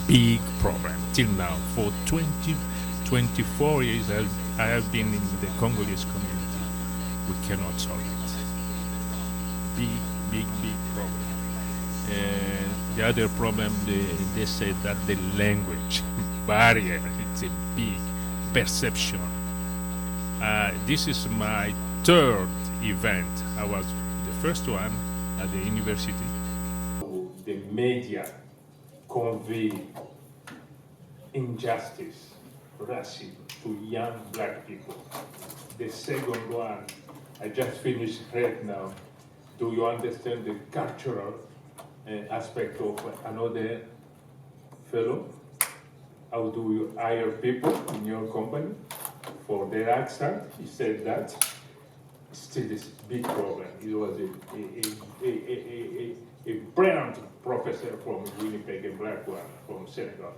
Big problem. Till now, for 24 years I have been in the Congolese community. We cannot solve it. Big problem. The other problem, they say that the language barrier, it's a big perception. This is my 3rd event. I was the first one at the university.
The media convey injustice, racism to young black people. The second one, I just finished right now. Do you understand the cultural aspect of another fellow? How do you hire people in your company for their accent? He said that. Still this big problem. He was a brilliant professor from Winnipeg, a black one from Senegal.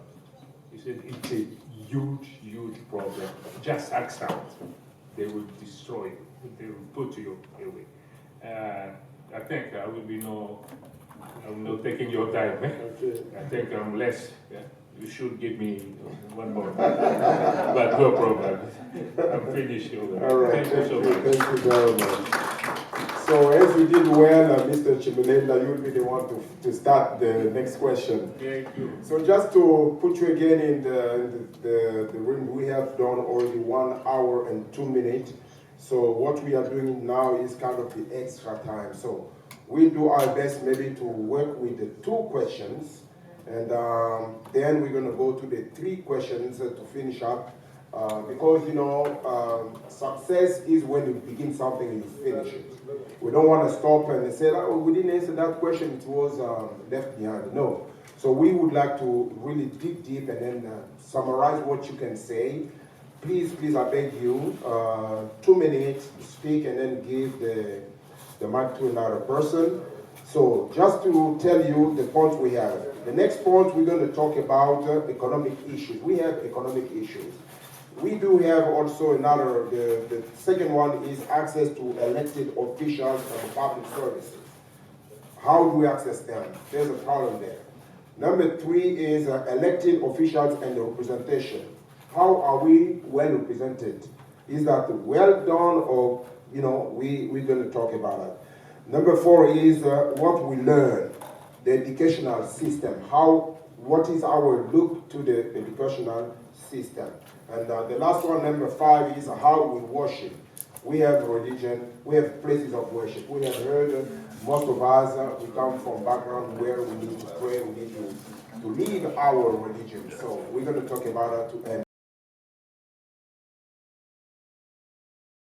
He said it's a huge problem. Just accent. They will destroy you. They will put you away. I think I will I'm not taking your time. Okay. I think I'm less. Yeah? You should give me one more. But no problem. I'm finished.
All right.
Thank you so much.
Thank you very much. So as you did well, Mr. Chimilenda, you'll be the one to start the next question.
Thank you.
So just to put you again in the room, we have done already 1 hour and 2 minutes. So what we are doing now is kind of the extra time. So we'll do our best maybe to work with the 2 questions, and then we're going to go to the 3 questions to finish up. Because, success is when you begin something and you finish it. We don't want to stop and say, oh, we didn't answer that question, it was left behind. No. So we would like to really dig deep and then summarize what you can say. Please, I beg you, 2 minutes, speak, and then give the mic to another person. So just to tell you the points we have. The next point, we're going to talk about economic issues. We have economic issues. We do have also another, the second one is access to elected officials and public services. How do we access them? There's a problem there. Number 3 is elected officials and the representation. How are we well represented? Is that well done, or, we're going to talk about that. Number 4 is what we learn, the educational system. What is our look to the educational system? And the last one, number 5, is how we worship. We have religion, we have places of worship. We have heard most of us, we come from background where we need to pray, we need to live our religion. So we're going to talk about that to end.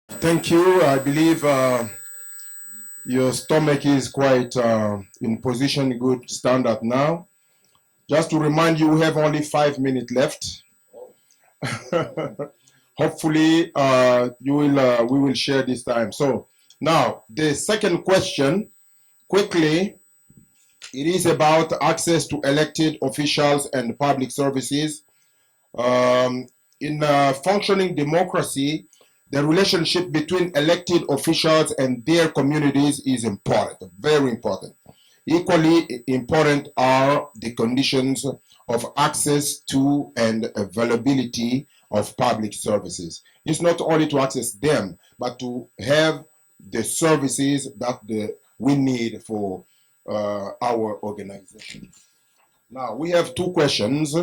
Thank you. I believe your stomach is quite in position, good standard now. Just to remind you, we have only 5 minutes left. Hopefully, we will share this time. So now, the second question, quickly, it is about access to elected officials and public services. In a functioning democracy, the relationship between elected officials and their communities is important, very important. Equally important are the conditions of access to and availability of public services. It's not only to access them, but to have the services that we need for our organization. Now, we have 2 questions.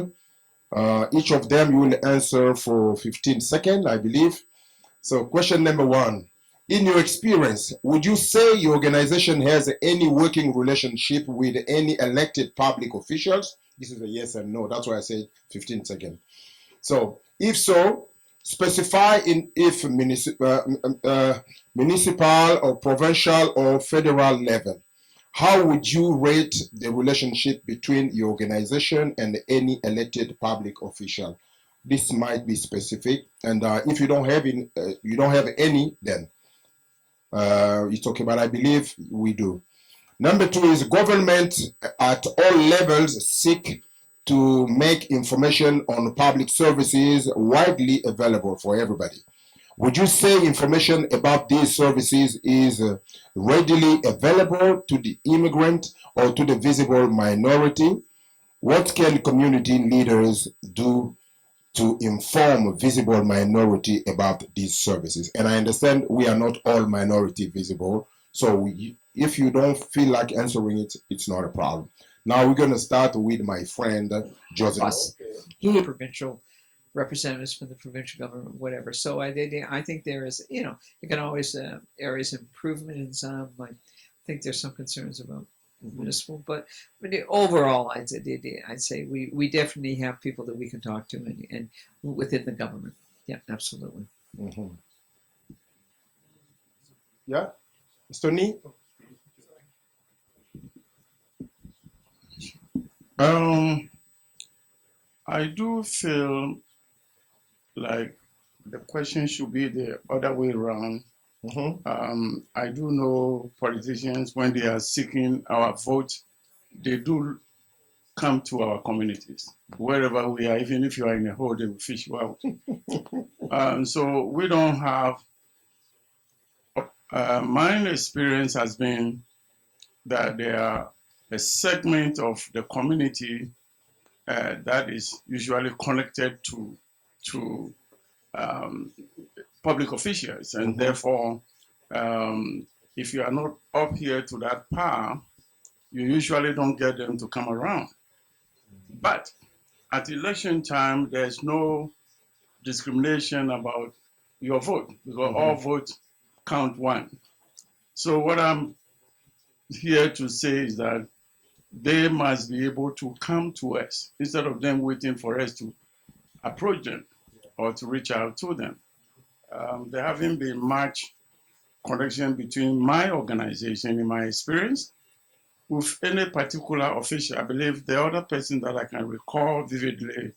Each of them you will answer for 15 seconds, I believe. So question number 1. In your experience, would you say your organization has any working relationship with any elected public officials? This is a yes and no. That's why I said 15 seconds. So, if so, specify if municipal or provincial or federal level. How would you rate the relationship between your organization and any elected public official? This might be specific, and if you don't have any, then it's okay. But I believe we do. Number 2 is government at all levels seek to make information on public services widely available for everybody. Would you say information about these services is readily available to the immigrant or to the visible minority? What can community leaders do to inform visible minority about these services? And I understand we are not all minority visible, so if you don't feel like answering it, it's not a problem. Now we're going to start with my friend Joseph.
Provincial representatives from the provincial government, whatever. So I think there is, there can always areas of improvement in some. I think there's some concerns about municipal, but overall, I'd say we definitely have people that we can talk to and within the government. Yeah, absolutely.
Mm-hmm. Yeah, Tony.
I do feel like the question should be the other way around.
Mm-hmm.
I do know politicians, when they are seeking our vote, they do come to our communities, wherever we are. Even if you are in a hole, they will fish you out. So we don't have, my experience has been that there are a segment of the community that is usually connected to public officials, and
Mm-hmm.
therefore, if you are not up here to that power, you usually don't get them to come around. But at election time, there's no discrimination about your vote, because all votes count one. So what I'm here to say is that they must be able to come to us instead of them waiting for us to approach them or to reach out to them. There haven't been much connection between my organization, in my experience, with any particular official. I believe the other person that I can recall vividly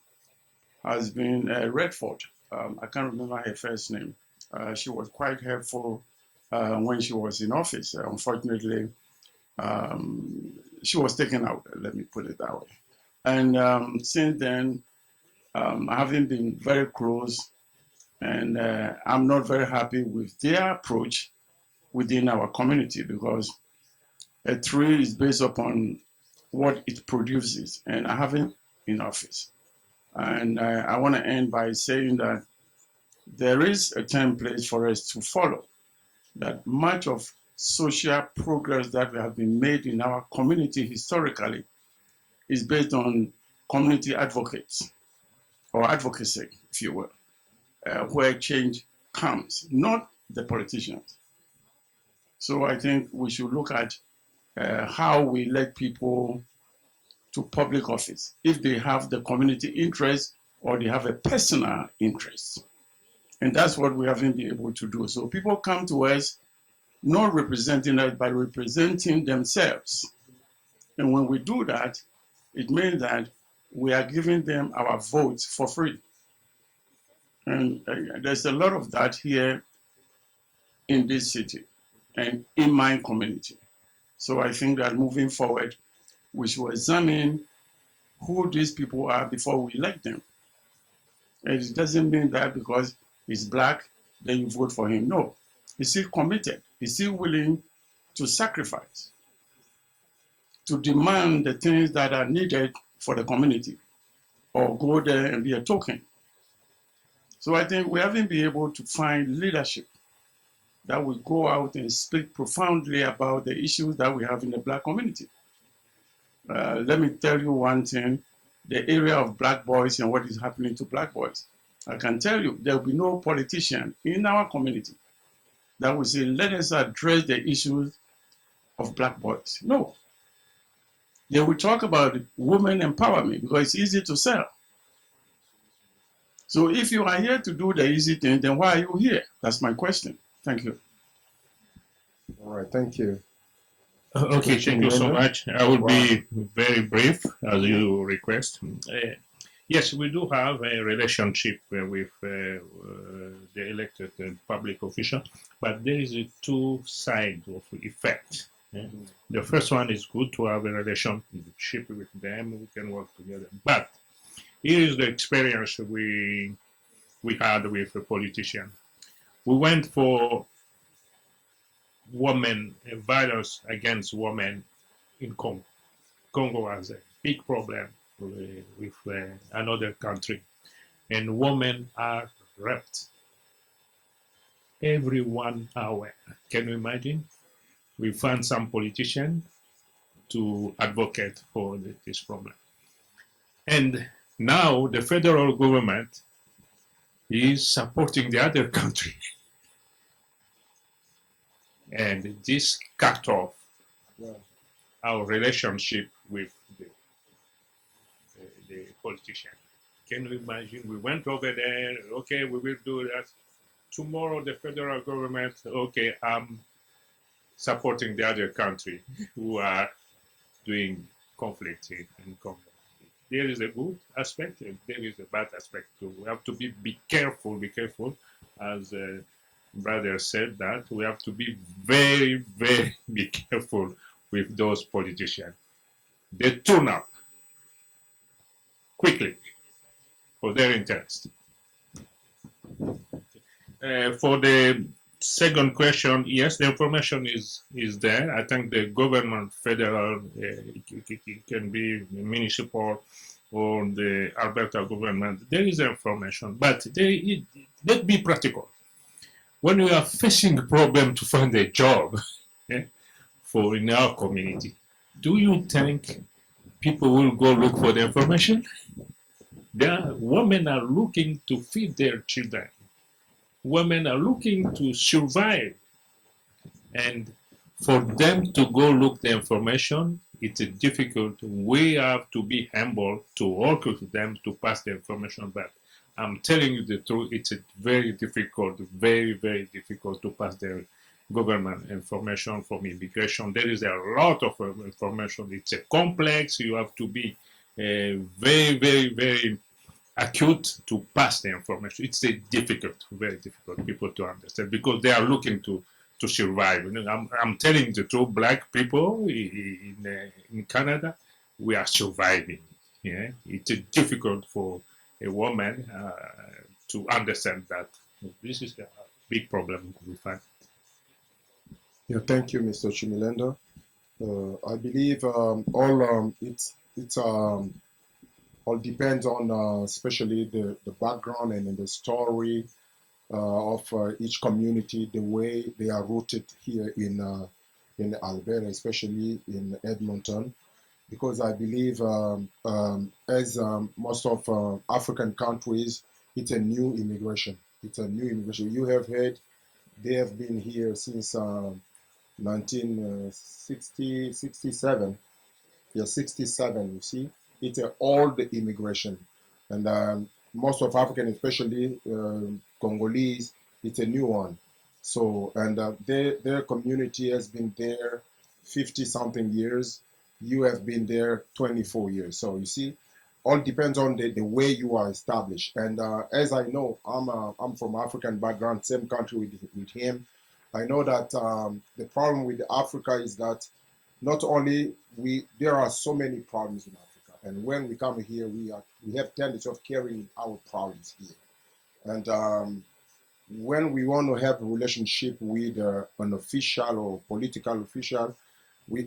has been Redford. I can't remember her first name. She was quite helpful when she was in office. Unfortunately, she was taken out, let me put it that way. And since then, I haven't been very close, and I'm not very happy with their approach within our community, because a tree is based upon what it produces, and I haven't in office. And I want to end by saying that there is a template for us to follow, that much of social progress that have been made in our community historically is based on community advocates, or advocacy, if you will, where change comes, not the politicians. So I think we should look at how we elect people to public office, if they have the community interest or they have a personal interest. And that's what we haven't been able to do. So people come to us not representing us, but representing themselves. And when we do that, it means that we are giving them our votes for free. And there's a lot of that here in this city and in my community. So I think that moving forward, we should examine who these people are before we elect them. And it doesn't mean that because he's black, then you vote for him. No. Is he committed? Is he willing to sacrifice, to demand the things that are needed for the community, or go there and be a token? So I think we haven't been able to find leadership that will go out and speak profoundly about the issues that we have in the black community. Let me tell you one thing, the area of black boys and what is happening to black boys. I can tell you there will be no politician in our community that will say, let us address the issues of black boys. No. They will talk about women empowerment because it's easy to sell. So if you are here to do the easy thing, then why are you here? That's my question. Thank you.
All right, thank you.
Okay, thank you so much. I will be very brief as you request. Yes, we do have a relationship with the elected public official, but there is a two sides of effect. The first one is good to have a relationship with them, we can work together. But here is the experience we had with a politician. We went for women, violence against women in Congo. Congo has a big problem with another country, and women are raped every 1 hour. Can you imagine? We found some politician to advocate for this problem. And now the federal government is supporting the other country. And this cut off our relationship with the politician. Can you imagine? We went over there, okay, we will do that. Tomorrow the federal government, okay, I'm supporting the other country who are doing conflict in Congo. There is a good aspect and there is a bad aspect too. We have to be careful, as brother said that we have to be very, very be careful with those politicians. They turn up quickly for their interest. For the second question, yes, the information is there. I think the government, federal, it can be municipal or the Alberta government, there is information, but let's be practical. When we are facing a problem to find a job for in our community, do you think people will go look for the information? Women are looking to feed their children. Women are looking to survive. And For them to go look the information, it's difficult. We have to be humble to work with them to pass the information back. I'm telling you the truth, it's very difficult, very, very difficult to pass the government information from immigration. There is a lot of information. It's a complex. You have to be very, very, very acute to pass the information. It's a difficult, very difficult people to understand because they are looking to survive. You know, I'm telling the truth. Black people in Canada, we are surviving. Yeah, it's difficult for a woman to understand that. This is a big problem we find.
Yeah, thank you, Mr. Chimilenda. I believe it's all depends on especially the background and the story of each community, the way they are rooted here in Alberta, especially in Edmonton, because I believe as most of African countries, it's a new immigration. It's a new immigration. You have heard they have been here since 1960, 67. Yeah, 67, you see. It's an old immigration. And most of African, especially Congolese, it's a new one. So, and their community has been there 50 something years. You have been there 24 years. So you see, all depends on the way you are established. And as I know, I'm from African background, same country with him. I know that the problem with Africa is that not only there are so many problems in Africa, and when we come here, we have tendency of carrying our problems here. And when we want to have a relationship with an official or political official, we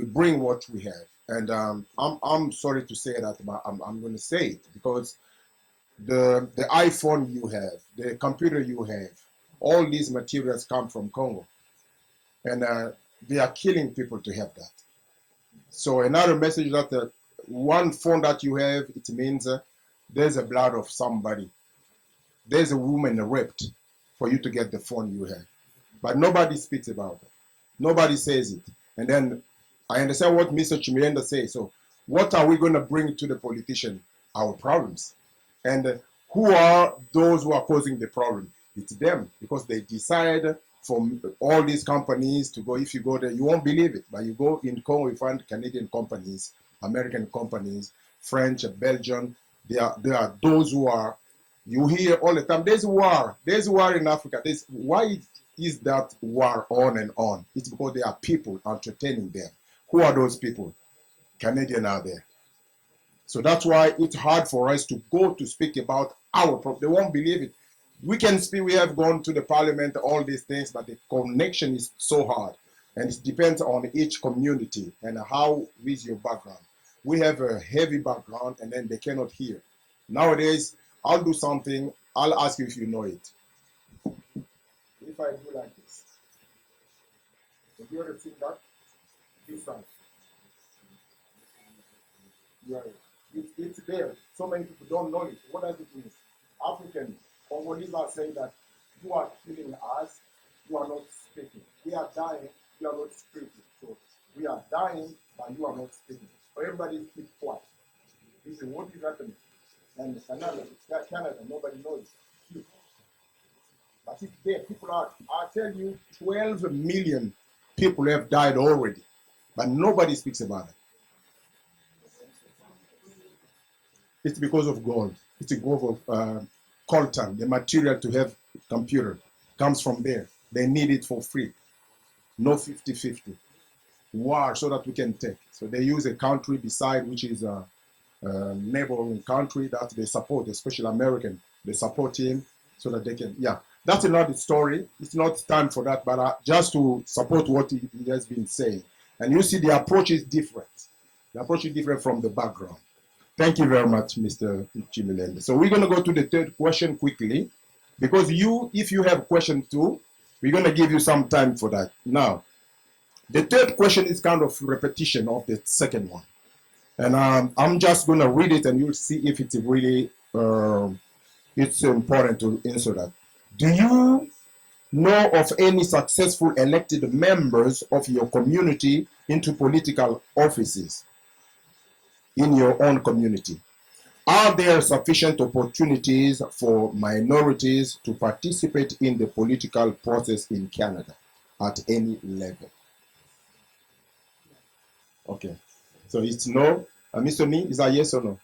bring what we have. And I'm sorry to say that, but I'm going to say it because the iPhone you have, the computer you have, all these materials come from Congo, and they are killing people to have that. So another message that one phone that you have, it means there's a blood of somebody. There's a woman raped for you to get the phone you have. But nobody speaks about it. Nobody says it. And then I understand what Mr. Chimienda says. So what are we going to bring to the politician? Our problems. And who are those who are causing the problem? It's them, because they decide from all these companies to go. If you go there, you won't believe it, but you go in Congo, you find Canadian companies, American companies, French, Belgian. There are those who are, you hear all the time, there's war in Africa. Why is that war on and on? It's because there are people entertaining them. Who are those people? Canadians are there. So that's why it's hard for us to go to speak about our problem. They won't believe it. We can speak, we have gone to the parliament, all these things, but the connection is so hard. And it depends on each community and how is your background. We have a heavy background and then they cannot hear. Nowadays, I'll do something, I'll ask you if you know it. If I do like this, have you ever seen that? Different. Yeah, it's there. So many people don't know it. What does it mean? African Congolese are saying that you are killing us, you are not speaking. We are dying, you are not speaking. So we are dying, but you are not speaking. So everybody speaks twice. This is what is happening. And Canada, nobody knows. But it's there. People are, I tell you, 12 million people have died already, but nobody speaks about it. It's because of gold. It's a gold of coltan, the material to have computer comes from there. They need it for free. No 50-50. War so that we can take. So they use a country beside, which is a neighboring country that they support, especially American. They support him so that they can, yeah. That's another story. It's not time for that, but just to support what he has been saying. And you see the approach is different. The approach is different from the background. Thank you very much, Mr. Chimilende. So we're going to go to the third question quickly, because if you have a question too, we're going to give you some time for that. Now, the third question is kind of repetition of the second one. And I'm just going to read it and you'll see if it's really, it's important to answer that. Do you know of any successful elected members of your community into political offices in your own community? Are there sufficient opportunities for minorities to participate in the political process in Canada at any level? Okay, so it's no. Mr. Me, is that yes or no?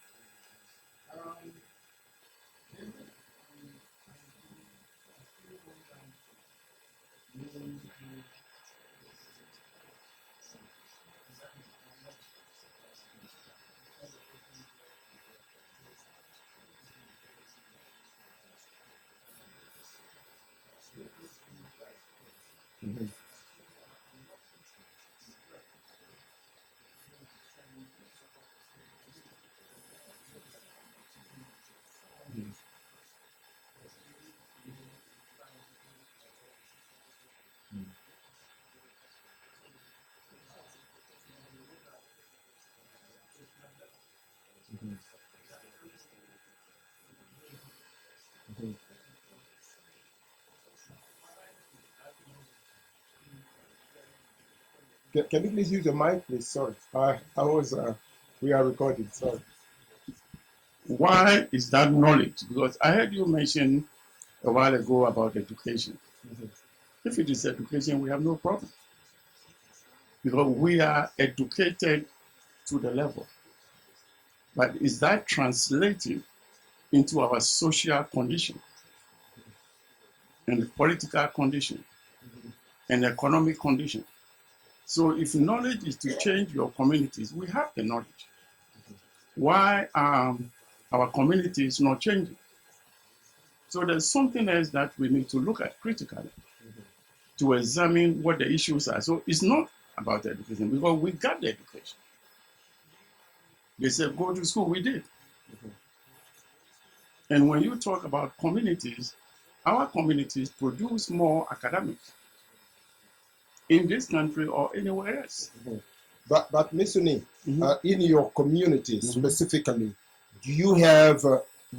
Can you please use the mic, please? Sorry, I was. We are recording. Sorry.
Why is that knowledge? Because I heard you mention a while ago about education. If it is education, we have no problem. Because we are educated to the level. But is that translating into our social condition and political condition and economic condition? So if knowledge is to change your communities, we have the knowledge. Why our community is not changing? So there's something else that we need to look at critically to examine what the issues are. So it's not about education because we got the education. They said go to school, we did. And when you talk about communities, our communities produce more academics in this country or anywhere else.
But Mr. Nee, in your community specifically, do you have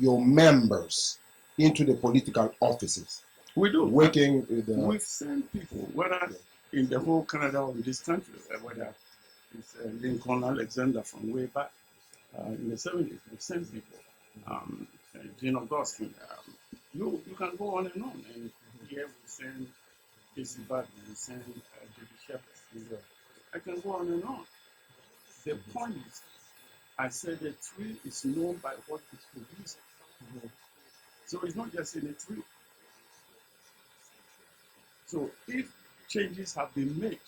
your members into the political offices?
We do.
Working with
we send people, whether in the whole Canada or in this country, whether it's Lincoln Alexander from way back in the 70s, we send people. Gene Augustine. You can go on, and here we send Casey Button, we send David Shepard. I can go on and on. The point is, I said the tree is known by what it produces. So it's not just in a tree. So if changes have been made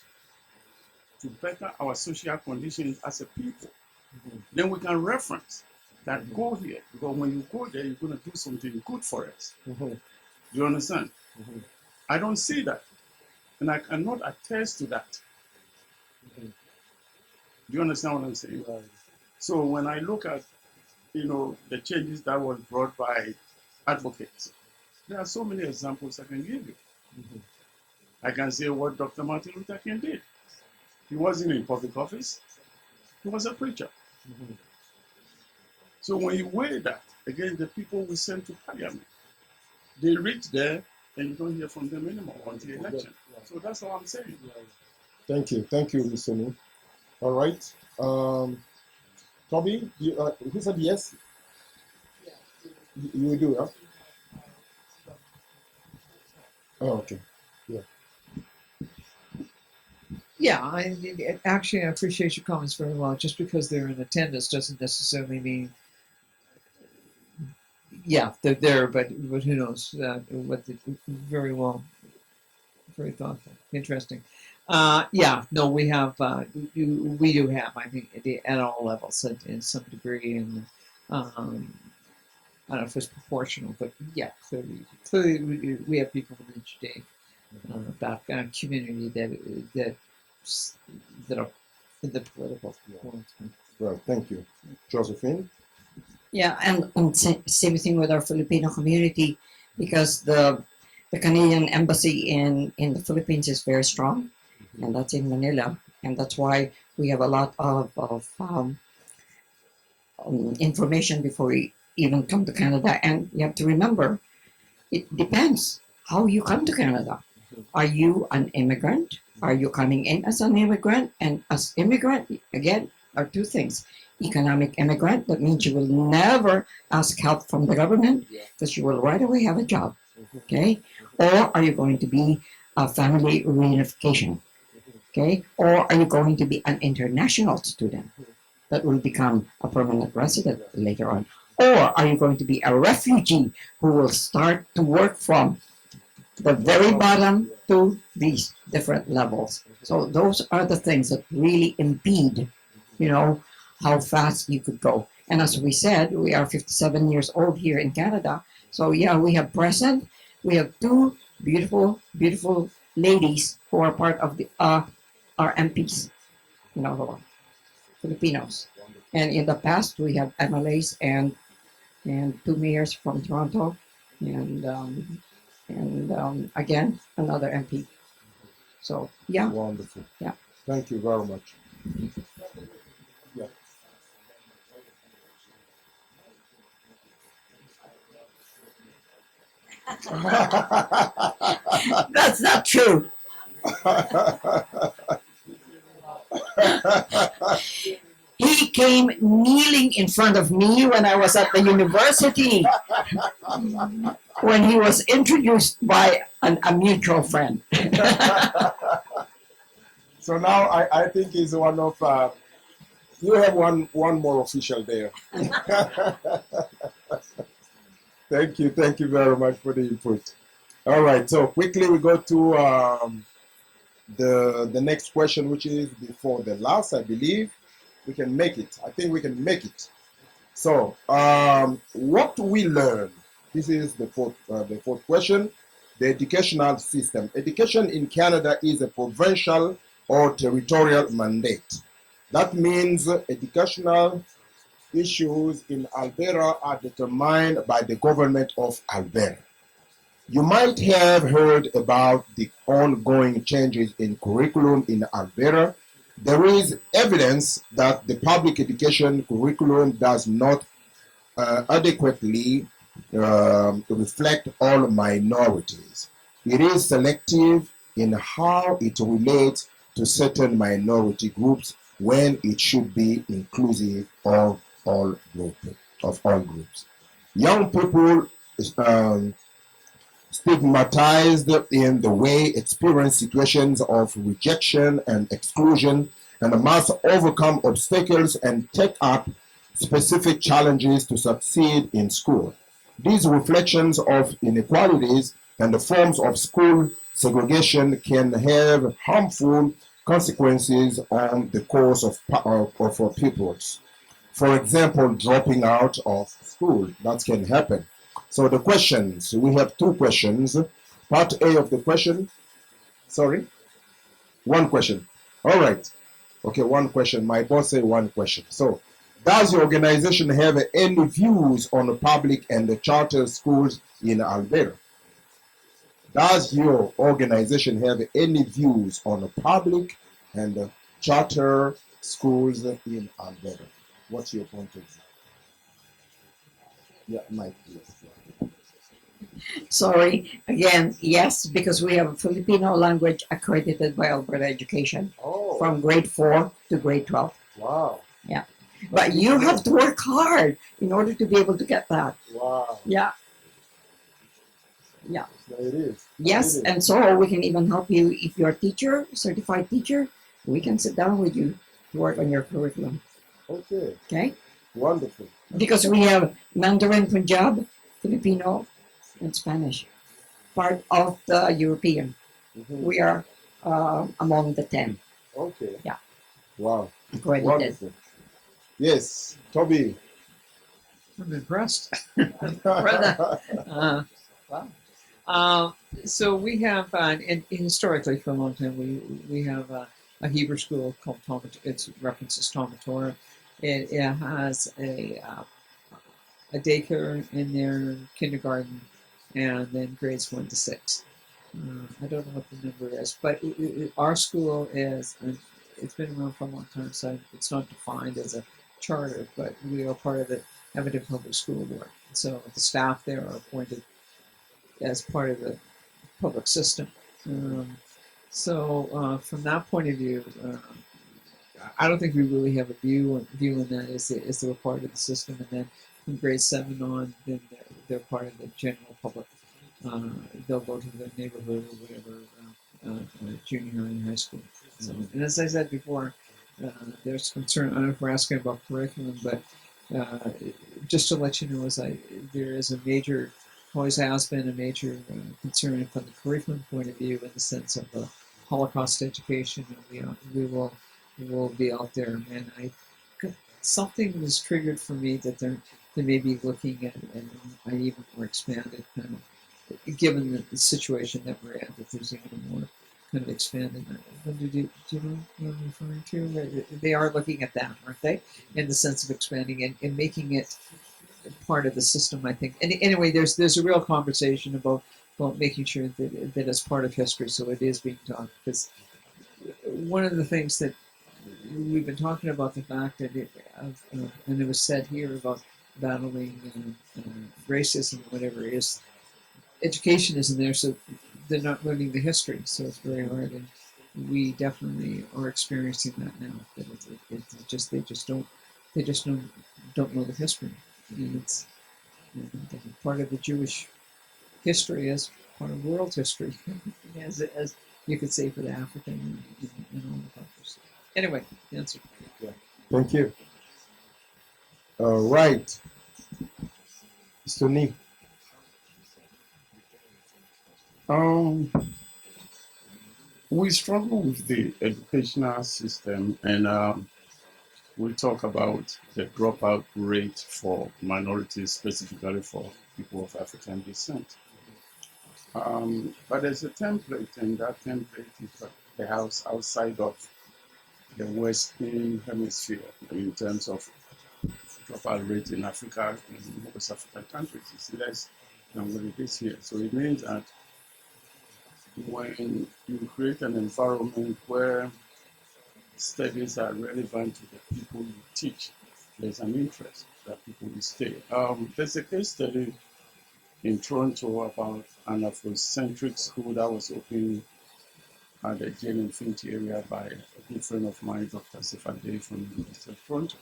to better our social conditions as a people, then we can reference that go here. Because when you go there, you're going to do something good for us. You understand? I don't see that. And I cannot attest to that. Do you understand what I'm saying? So when I look at, the changes that was brought by advocates, there are so many examples I can give you. I can say what Dr. Martin Luther King did. He wasn't in public office. He was a preacher. So when you weigh that against the people we sent to parliament, they reach there and you don't hear from them anymore until the election. So that's all I'm saying.
Thank you, Mr. Nee. All right. Toby, who said yes? You do, huh? Oh, okay. Yeah.
Yeah, actually, I appreciate your comments very well. Just because they're in attendance doesn't necessarily mean, they're there, but who knows? Very well, very thoughtful, interesting. We have, we do have, I think, at all levels, in some degree, and I don't know if it's proportional, but clearly we have people within today about community that are in the political world.
Well, thank you. Josephine?
Yeah, and same thing with our Filipino community, because the Canadian embassy in the Philippines is very strong, and that's in Manila, and that's why we have a lot of information before we even come to Canada. And you have to remember, it depends how you come to Canada. Are you an immigrant? Are you coming in as an immigrant? And as immigrant, again, are two things. Economic immigrant, that means you will never ask help from the government because you will right away have a job. Okay? Or are you going to be a family reunification? Okay? Or are you going to be an international student that will become a permanent resident later on? Or are you going to be a refugee who will start to work from the very bottom to these different levels? So those are the things that really impede, how fast you could go. And as we said, we are 57 years old here in Canada. So yeah, we have present. We have two beautiful, beautiful ladies who are part of the our MPs, Filipinos. And in the past, we have MLAs and two mayors from Toronto, and again another MP. So yeah,
Wonderful.
yeah.
Thank you very much. Yeah.
That's not true. He came kneeling in front of me when I was at the university, when he was introduced by a mutual friend.
So now I think he's one of, you have one more official there. Thank you very much for the input. All right, so quickly we go to the next question, which is before the last, I believe. We can make it. I think we can make it. So, what we learn? This is the fourth question. The educational system. Education in Canada is a provincial or territorial mandate. That means educational issues in Alberta are determined by the government of Alberta. You might have heard about the ongoing changes in curriculum in Alberta. There is evidence that the public education curriculum does not adequately reflect all minorities. It is selective in how it relates to certain minority groups when it should be inclusive of all groups. Young people stigmatized in the way experience situations of rejection and exclusion and must overcome obstacles and take up specific challenges to succeed in school. These reflections of inequalities and the forms of school segregation can have harmful consequences on the course of pupils. For example, dropping out of school, that can happen. So the questions, we have two questions. Part A of the question, sorry, one question. All right. Okay, one question. My boss said one question. So, does your organization have any views on the public and the charter schools in Alberta? Does your organization have any views on the public and the charter schools in Alberta? What's your point of view? Yeah, Mike, please.
Sorry, again, yes, because we have Filipino language accredited by Alberta Education from grade 4 to grade 12.
Wow.
Yeah. But you have to work hard in order to be able to get that.
Wow.
Yeah. Yeah.
There it is.
Yes, and so we can even help you if you're a teacher, certified teacher, we can sit down with you to work on your curriculum.
Okay.
Okay?
Wonderful.
Because we have Mandarin, Punjab, Filipino, and Spanish, part of the European.
Mm-hmm.
We are among the 10.
Okay.
Yeah.
Wow.
Accredited.
Wonderful. Yes, Toby.
I'm impressed. Wow. So we have, and historically for a long time, we have a Hebrew school called it references Talmud. It has a daycare in their kindergarten, and then grades 1 to 6. I don't know what the number is, but our school is, it's been around for a long time, so it's not defined as a charter, but we are part of the Edmonton Public School Board. So the staff there are appointed as part of the public system. From that point of view, I don't think we really have a view on that as they were part of the system, and then from grade 7 on, then they're part of the general public. They'll go to their neighborhood or whatever, junior high and high school. So, and as I said before, there's concern. I don't know if we're asking about curriculum, but just to let you know, there is a major, always has been a major concern from the curriculum point of view in the sense of Holocaust education, and we will be out there. And something was triggered for me that they may be looking at an even more expanded kind of, given the situation that we're at, that there's even more kind of expanded. Do you know what I'm referring to? They are looking at that, aren't they? In the sense of expanding and making it part of the system, I think. And anyway, there's a real conversation about making sure that it's part of history, so it is being taught. Because one of the things that we've been talking about, the fact that and it was said here about battling racism or whatever, is education isn't there, so they're not learning the history, so it's very hard. And we definitely are experiencing that now. That it's just they just don't know the history, and it's part of the Jewish history as part of world history, as you could say for the African and all the cultures. Anyway, answer.
Yeah. Thank you. All right. Mr. Nee.
We struggle with the educational system, and we talk about the dropout rate for minorities, specifically for people of African descent. But there's a template, and that template is the house outside of the Western Hemisphere in terms of dropout rate in Africa, in most African countries. It's less than what it is here. So it means that when you create an environment where studies are relevant to the people you teach, there's an interest that people will stay. There's a case study in Toronto about an Afrocentric school that was opened at the Jane Infinity area by a good friend of mine, Dr. Sefade from the University of Toronto.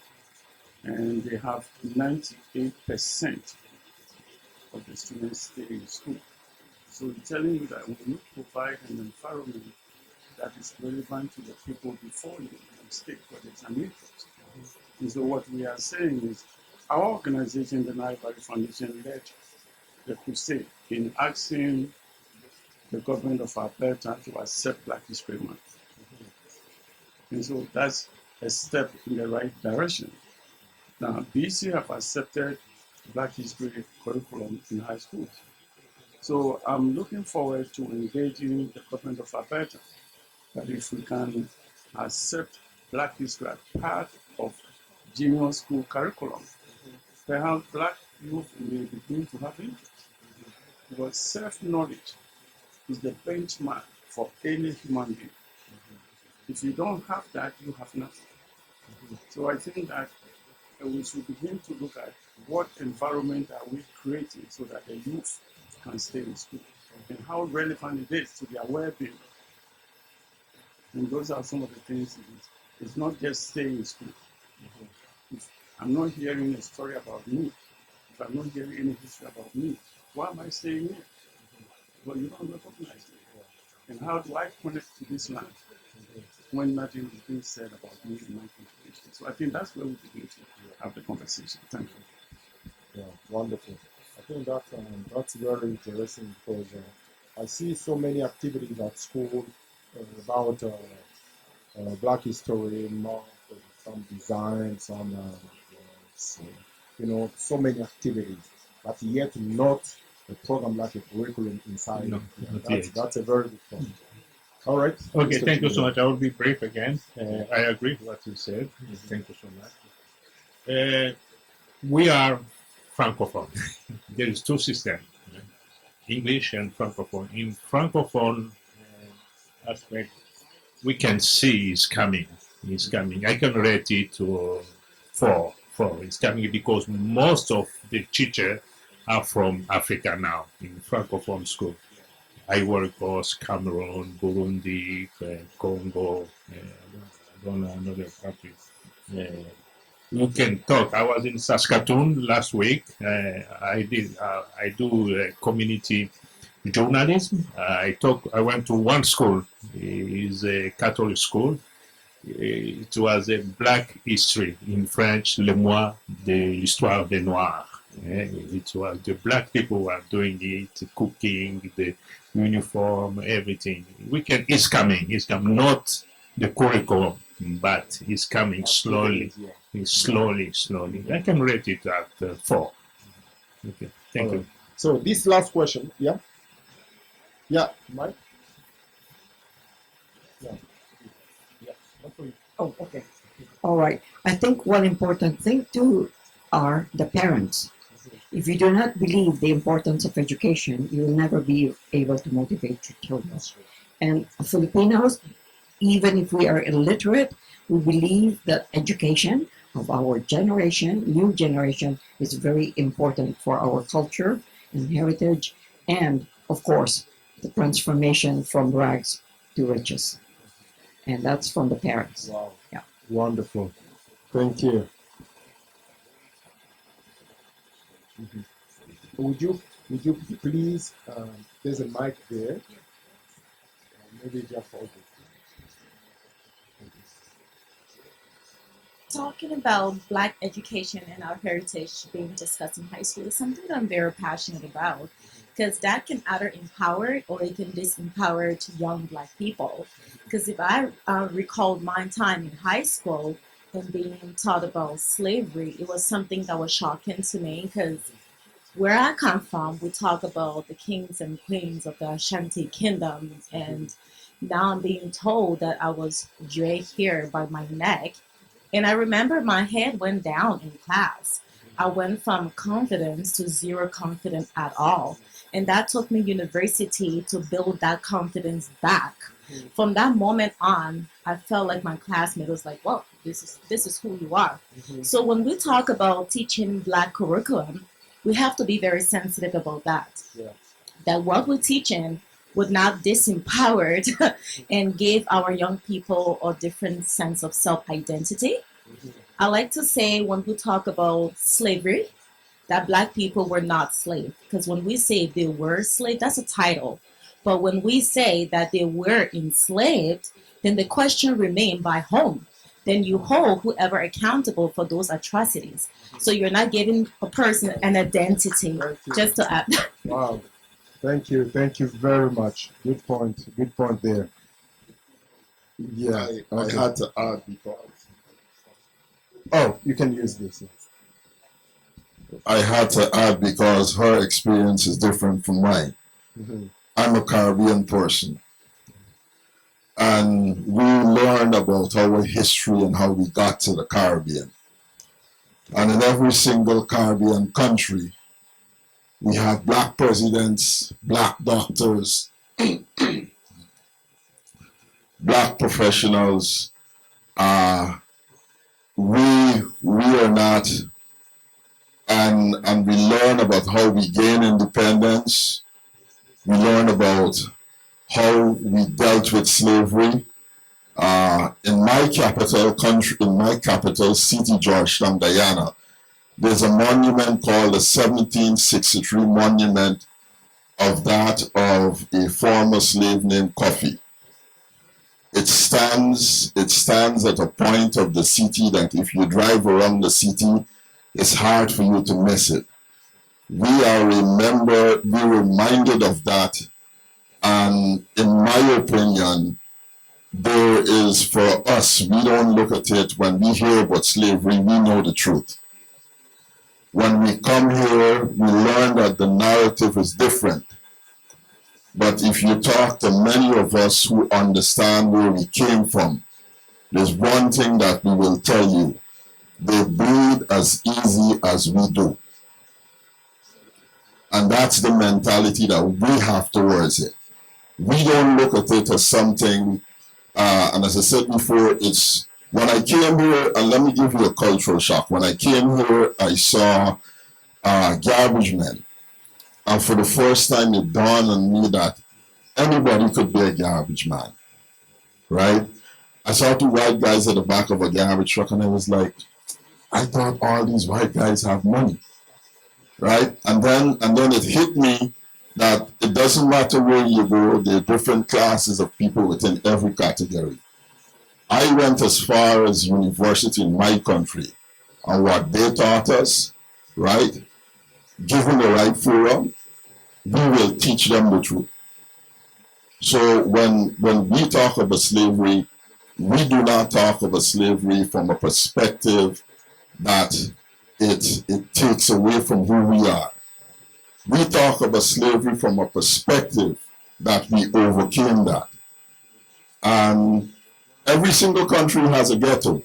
And they have 98% of the students stay in school. So it's telling you that when you provide an environment that is relevant to the people before you stay, but it's an interest. And so what we are saying is our organization, the Nile Valley Foundation, led the crusade in asking the government of Alberta to accept Black History Month. And so that's a step in the right direction. Now, BC have accepted Black History curriculum in high schools. So I'm looking forward to engaging the government of Alberta that if we can accept Black history as part of junior school curriculum, perhaps Black youth may begin to have interest. Because self-knowledge is the benchmark for any human being. If you don't have that, you have nothing. So I think that we should begin to look at what environment are we creating so that the youth can stay in school and how relevant it is to their well-being. And those are some of the things. It's not just staying in school. If I'm not hearing a story about me, if I'm not hearing any history about me, why am I staying here? Well, you don't recognize it. And how do I connect to this land when nothing is being said about me and my contribution? So I think that's where we begin to have the conversation. Thank you.
Yeah, wonderful. I think that that's very interesting because I see so many activities at school about Black History Month, some design, some so many activities, but yet not a program like a curriculum inside.
No,
that's a very good point. All right.
Okay,
Mr.
thank you so
Chimere.
much. I will be brief again. I agree with what you said. Thank you so much. We are Francophone. There is two systems, English and Francophone. In Francophone aspect, we can see it's coming. It's coming. I can rate it to 4. It's coming because most of the teachers are from Africa now in Francophone school.
Ivory Coast, Cameroon, Burundi, Congo, I don't know another country. You can talk. I was in Saskatoon last week. I do community journalism. I went to one school. It's a Catholic school. It was a black history in French, Le Mois de l'Histoire des Noirs. It was the black people were doing it, cooking, the uniform, everything. It's coming. It's coming. Not the curriculum, but it's coming slowly. Slowly. I can rate it at 4. Okay, thank you.
So this last question, yeah, Mike.
Oh, okay. All right. I think one important thing too are the parents. If you do not believe the importance of education, you will never be able to motivate your children. And Filipinos, even if we are illiterate, we believe that education of our generation, new generation, is very important for our culture and heritage, and of course, the transformation from rags to riches. And that's from the parents.
Wow.
Yeah.
Wonderful. Thank you. Would you please, there's a mic there. Maybe just hold it.
Talking about Black education and our heritage being discussed in high school is something that I'm very passionate about, because that can either empower or it can disempower to young Black people. Because if I recall my time in high school and being taught about slavery, it was something that was shocking to me, because where I come from, we talk about the kings and queens of the Ashanti kingdom, and now I'm being told that I was dragged here by my neck. And I remember my head went down in class. I went from confidence to zero confidence at all. And that took me university to build that confidence back. From that moment on, I felt like my classmate was like, "Whoa, this is who you are." So when we talk about teaching Black curriculum, we have to be very sensitive about that.
Yeah.
That what we're teaching would not disempowered and give our young people a different sense of self-identity. I like to say when we talk about slavery, that Black people were not slaves. Because when we say they were slaves, that's a title. But when we say that they were enslaved, then the question remains by whom? Then you hold whoever accountable for those atrocities. So you're not giving a person an identity. Just to add.
Wow. Thank you very much. Good point there. Yeah,
I had to add because
you can use this.
I had to add because her experience is different from mine. I'm a Caribbean person, and we learned about our history and how we got to the Caribbean. And in every single Caribbean country, we have Black presidents, Black doctors, Black professionals. We are not, and we learn about how we gain independence. We learn about how we dealt with slavery. In my capital city, Georgetown, Guyana, there's a monument called the 1763 monument of a former slave named Coffee. It stands at a point of the city that if you drive around the city, it's hard for you to miss it. We're reminded of that, and in my opinion, there is, for us, we don't look at it when we hear about slavery, we know the truth. When we come here, we learn that the narrative is different. But if you talk to many of us who understand where we came from, there's one thing that we will tell you: they bleed as easy as we do. And that's the mentality that we have towards it. We don't look at it as something, and as I said before, it's, when I came here, and let me give you a cultural shock. When I came here, I saw garbage men. And for the first time, it dawned on me that anybody could be a garbage man, right? I saw two white guys at the back of a garbage truck, and I was like, I thought all these white guys have money, right? And then it hit me that it doesn't matter where you go, there are different classes of people within every category. I went as far as university in my country, and what they taught us, right? Given the right forum, we will teach them the truth. So when we talk about slavery, we do not talk about slavery from a perspective that it takes away from who we are. We talk about slavery from a perspective that we overcame that. And every single country has a ghetto.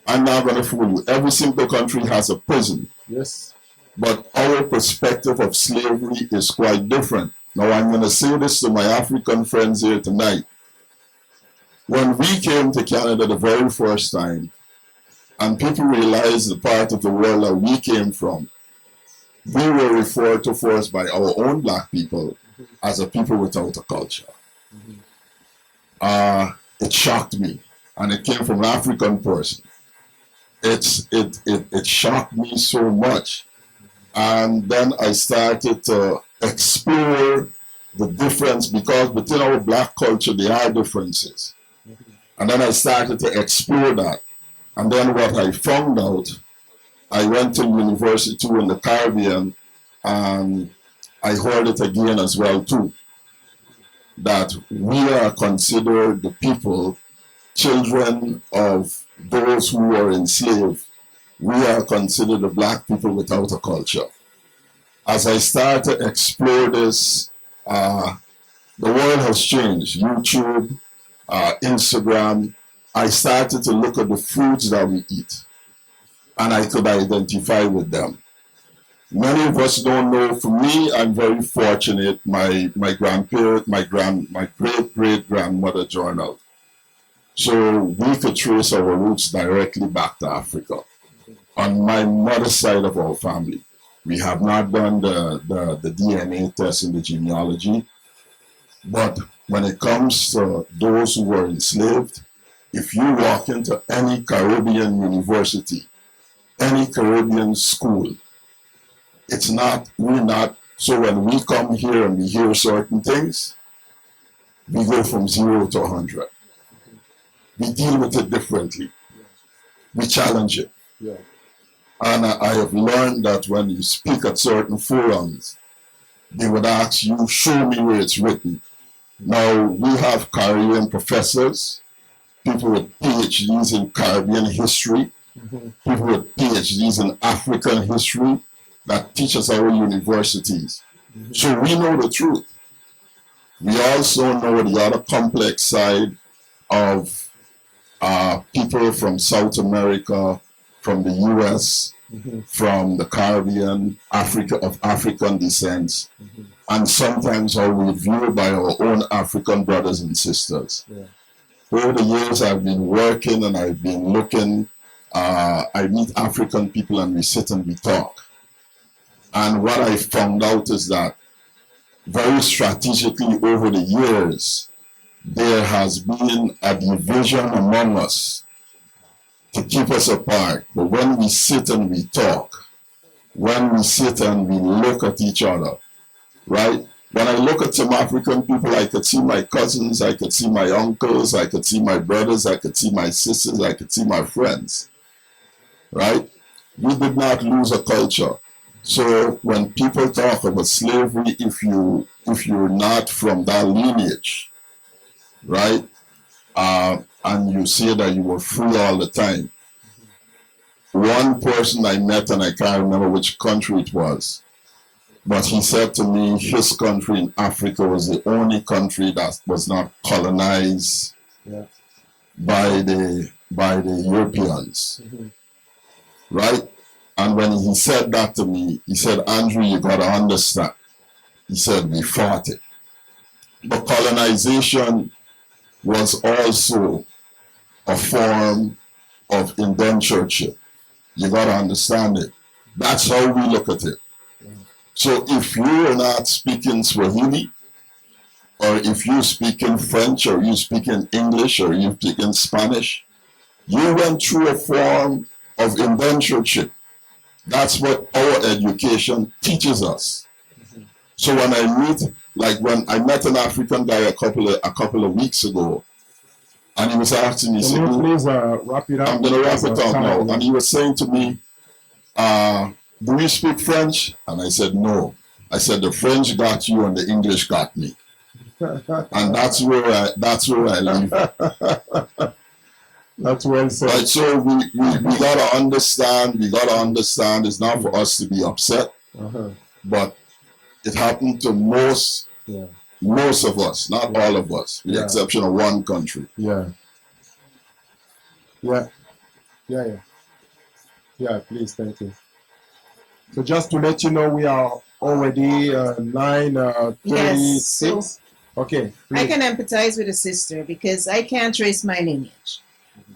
I'm not going to fool you. Every single country has a prison.
Yes.
But our perspective of slavery is quite different. Now, I'm going to say this to my African friends here tonight. When we came to Canada the very first time, and people realized the part of the world that we came from, we were referred to first by our own black people as a people without a culture. It shocked me, and it came from an African person. It shocked me so much. And then I started to explore the difference, because within our black culture there are differences. And then I started to explore that. And then what I found out, I went to university in the Caribbean, and I heard it again as well too, that we are considered the people, children of those who were enslaved. We are considered the black people without a culture. As I started to explore this, the world has changed. YouTube, Instagram, I started to look at the foods that we eat, and I could identify with them. Many of us don't know. For me, I'm very fortunate. My grandparent, my great grandmother journaled, so we could trace our roots directly back to Africa. On my mother's side of our family, we have not done the DNA test in the genealogy, but when it comes to those who were enslaved, if you walk into any Caribbean university, any Caribbean school, we're not, so when we come here and we hear certain things, we go from 0 to 100. We deal with it differently. We challenge it.
Yeah.
And I have learned that when you speak at certain forums, they would ask you, show me where it's written. Now, we have Caribbean professors, people with PhDs in Caribbean history, people with PhDs in African history that teach us our universities. So we know the truth. We also know the other complex side of people from South America, from the US, from the Caribbean, Africa, of African descent, and sometimes how we viewed by our own African brothers and sisters.
Yeah.
Over the years, I've been working and I've been looking. I meet African people and we sit and we talk. And what I found out is that very strategically over the years, there has been a division among us to keep us apart. But when we sit and we talk, when we sit and we look at each other, right? When I look at some African people, I could see my cousins, I could see my uncles, I could see my brothers, I could see my sisters, I could see my friends, right? We did not lose a culture. So when people talk about slavery, if you're not from that lineage, right, and you say that you were free all the time. One person I met, and I can't remember which country it was, but he said to me his country in Africa was the only country that was not colonized by the Europeans, right? And when he said that to me, he said, Andrew, you got to understand. He said, we fought it. But colonization was also a form of indentureship. You got to understand it. That's how we look at it. So if you are not speaking Swahili, or if you speak in French, or you speak in English, or you speak in Spanish, you went through a form of indentureship. That's what our education teaches us. So when I meet, like when I met an African guy a couple of weeks ago, and he was asking me,
Can you please wrap it up?
I'm going to wrap it up now.
Yeah.
And he was saying to me, do you speak French? And I said, no. I said, the French got you and the English got me. And that's where I leave.
That's well said.
Right, so we gotta understand, it's not for us to be upset, but it happened to most of us, not all of us, with the exception of one country.
Yeah, please, thank you. So just to let you know, we are already 9:36.
Yes, so
Okay.
I can empathize with the sister because I can't trace my lineage.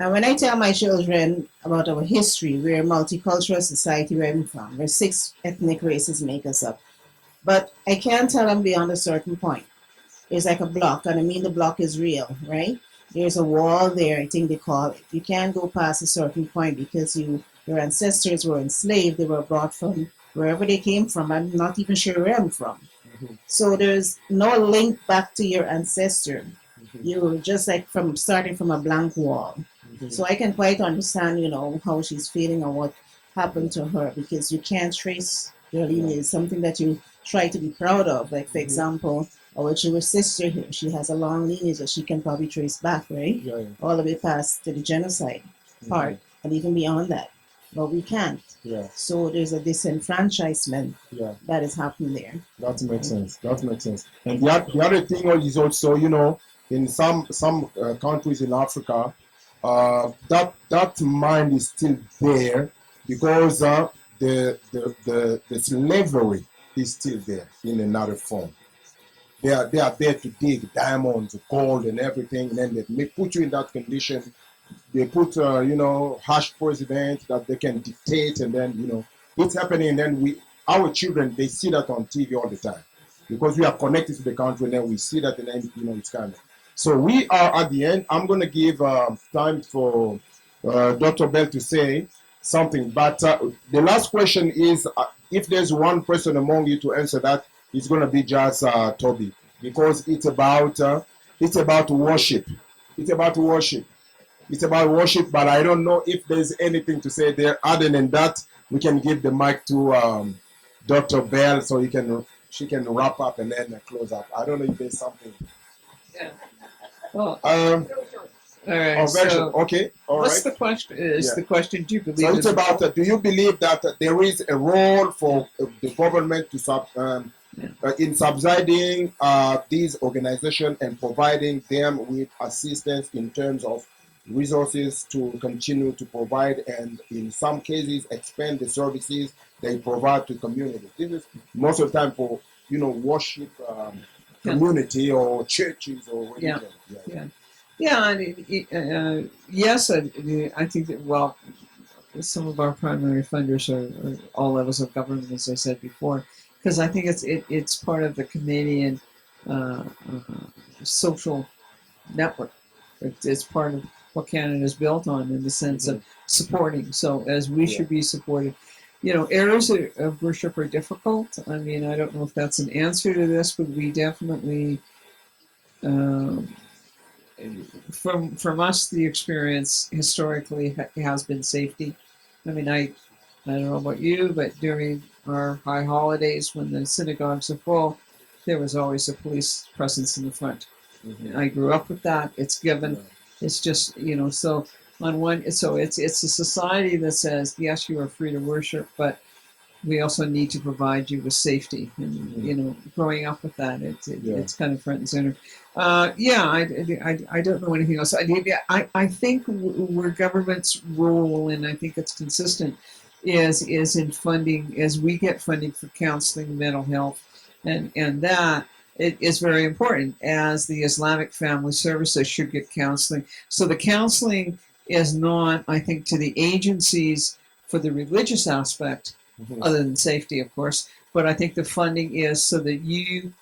And when I tell my children about our history, we're a multicultural society where I'm from, where 6 ethnic races make us up. But I can't tell them beyond a certain point. It's like a block, and I mean the block is real, right? There's a wall there, I think they call it. You can't go past a certain point because your ancestors were enslaved, they were brought from wherever they came from. I'm not even sure where I'm from. So there's no link back to your ancestor. You're just like starting from a blank wall. So I can quite understand, how she's feeling or what happened to her, because you can't trace your lineage. It's something that you try to be proud of. Like, for example, our Jewish sister here, she has a long lineage that she can probably trace back, right? All the way past to the genocide part, and even beyond that. But we can't. So there's a disenfranchisement that is happening there.
That makes sense. And the other thing is also, in some countries in Africa, that mind is still there because the slavery is still there in another form. They are there to dig diamonds, gold, and everything, and then they may put you in that condition. They put harsh president that they can dictate, and then it's happening. And then our children, they see that on TV all the time because we are connected to the country, and then we see that, and then it's kind of. So we are at the end. I'm going to give time for Dr. Bell to say something. But the last question is, if there's one person among you to answer that, it's going to be just Toby, because it's about worship. It's about worship, but I don't know if there's anything to say there. Other than that, we can give the mic to Dr. Bell so she can wrap up and then close up. I don't know if there's something.
Yeah. Well,
all
right. So
okay. All
what's
right.
the question? The question? Do you believe?
So it's about. Do you believe that there is a role for the government to in subsidizing these organizations and providing them with assistance in terms of resources to continue to provide, and in some cases expand the services they provide to community? This is most of the time for worship community or churches or religion.
Yes, I think that, some of our primary funders are all levels of government, as I said before, because I think it's part of the Canadian social network. It's part of what Canada is built on in the sense of supporting. So as we should be supported. Areas of worship are difficult. I mean, I don't know if that's an answer to this, but we definitely, from us, the experience historically has been safety. I mean, I don't know about you, but during our high holidays when the synagogues are full, there was always a police presence in the front. I grew up with that. It's given. It's just, so on one, so it's a society that says, yes, you are free to worship, but we also need to provide you with safety. And, growing up with that, it's kind of front and center. I don't know anything else. I think where government's role, and I think it's consistent, is in funding, as we get funding for counseling, mental health, and that it is very important, as the Islamic Family Services should get counseling. So the counseling is not, I think, to the agencies for the religious aspect, other than safety, of course, but I think the funding is so that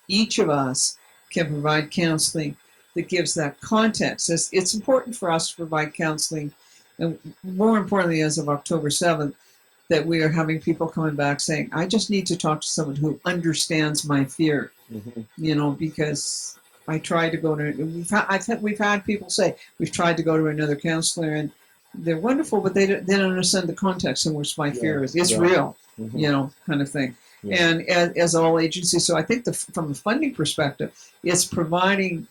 each of us, can provide counseling that gives that context. It's important for us to provide counseling, and more importantly, as of October 7th, that we are having people coming back saying, I just need to talk to someone who understands my fear, because I tried to go to, we've had people say, we've tried to go to another counselor and they're wonderful, but they don't understand the context in which my fear is. It's real, kind of thing.
Yeah.
And as all agencies, so I think from a funding perspective, it's providing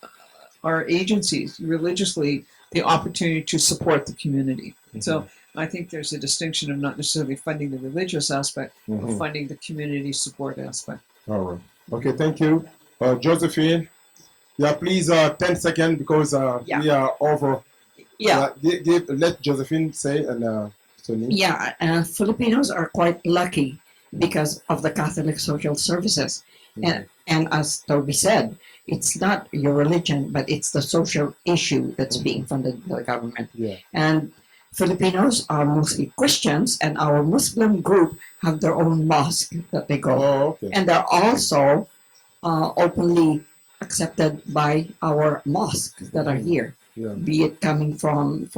our agencies religiously the opportunity to support the community. So I think there's a distinction of not necessarily funding the religious aspect, but funding the community support aspect.
All right. Okay, thank you. Josephine, please 10 seconds because we are over. Let Josephine say and Sonny.
Filipinos are quite lucky because of the Catholic Social Services. And as Toby said, it's not your religion, but it's the social issue that's being funded by the government. And Filipinos are mostly Christians, and our Muslim group have their own mosque that they go. And they're also openly accepted by our mosques that are here, be it coming from